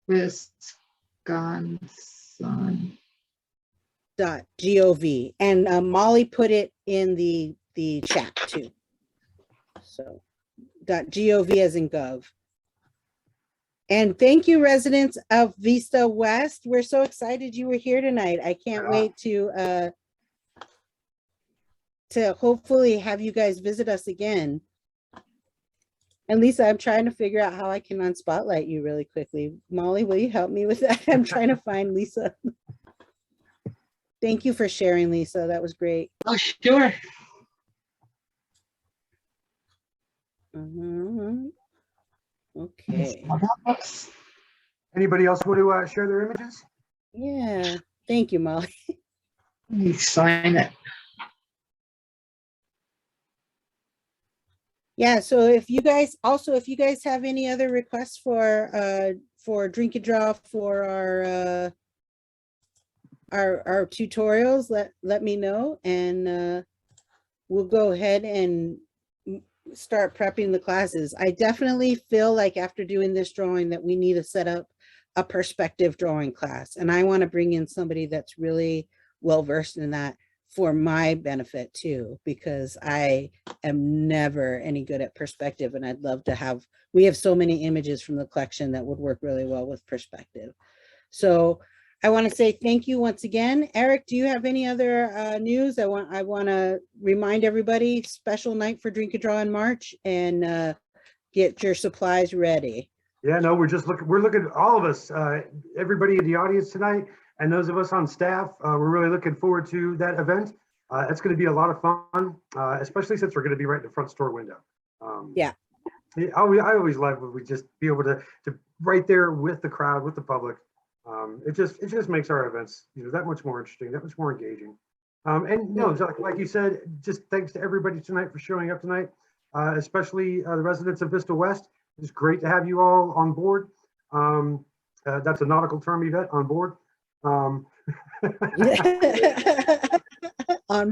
Wisconsin. .gov. And Molly put it in the chat too. So .gov as in gov. And thank you, residents of Vista West. We're so excited you were here tonight. I can't wait to hopefully have you guys visit us again. And Lisa, I'm trying to figure out how I can unspotlight you really quickly. Molly, will you help me with that? I'm trying to find Lisa. Thank you for sharing, Lisa. That was great. Oh, sure. Okay. Anybody else want to share their images? Yeah. Thank you, Molly. Let me sign it. Yeah. So if you guys have any other requests for Drink and Draw for our tutorials, let me know, and we'll go ahead and start prepping the classes. I definitely feel like after doing this drawing that we need to set up a perspective drawing class, and I want to bring in somebody that's really well versed in that for my benefit too, because I am never any good at perspective, and I'd love to we have so many images from the collection that would work really well with perspective. So I want to say thank you once again. Eric, do you have any other news? I want to remind everybody, special night for Drink and Draw in March, and get your supplies ready. Yeah, no, we're looking, all of us, everybody in the audience tonight, and those of us on staff, we're really looking forward to that event. It's going to be a lot of fun, especially since we're going to be right in the front store window. Yeah. I always love when we just be able to right there with the crowd, with the public. It just makes our events, that much more interesting, that much more engaging. And like you said, just thanks to everybody tonight for showing up tonight, especially the residents of Vista West. It's great to have you all on board. That's a nautical term, Yvette, on board. On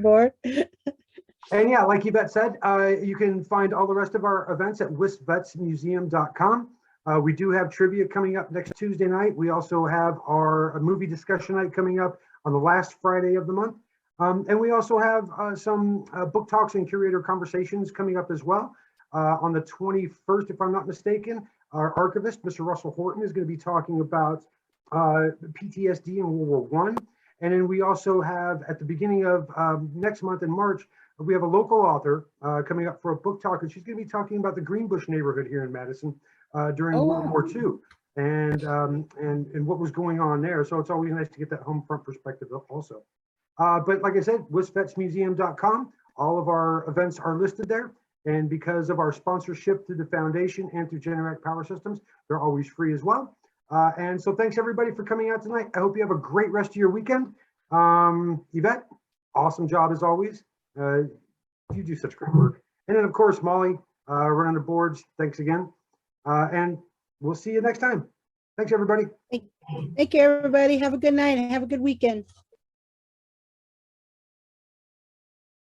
board. And yeah, like Yvette said, you can find all the rest of our events at wisvetsmuseum.com. We do have trivia coming up next Tuesday night. We also have our movie discussion night coming up on the last Friday of the month. And we also have some book talks and curator conversations coming up as well. On the 21st, if I'm not mistaken, our archivist, Mr. Russell Horton, is going to be talking about PTSD in World War I. And then we also have, at the beginning of next month in March, we have a local author coming up for a book talk, and she's going to be talking about the Greenbush neighborhood here in Madison during World War II and what was going on there. So it's always nice to get that home front perspective also. But like I said, wisvetsmuseum.com, all of our events are listed there. And because of our sponsorship through the foundation and through Generac Power Systems, they're always free as well. And so thanks everybody for coming out tonight. I hope you have a great rest of your weekend. Yvette, awesome job as always. You do such great work. And then of course, Molly, running the boards, thanks again. And we'll see you next time. Thanks everybody. Thank you everybody. Have a good night and have a good weekend.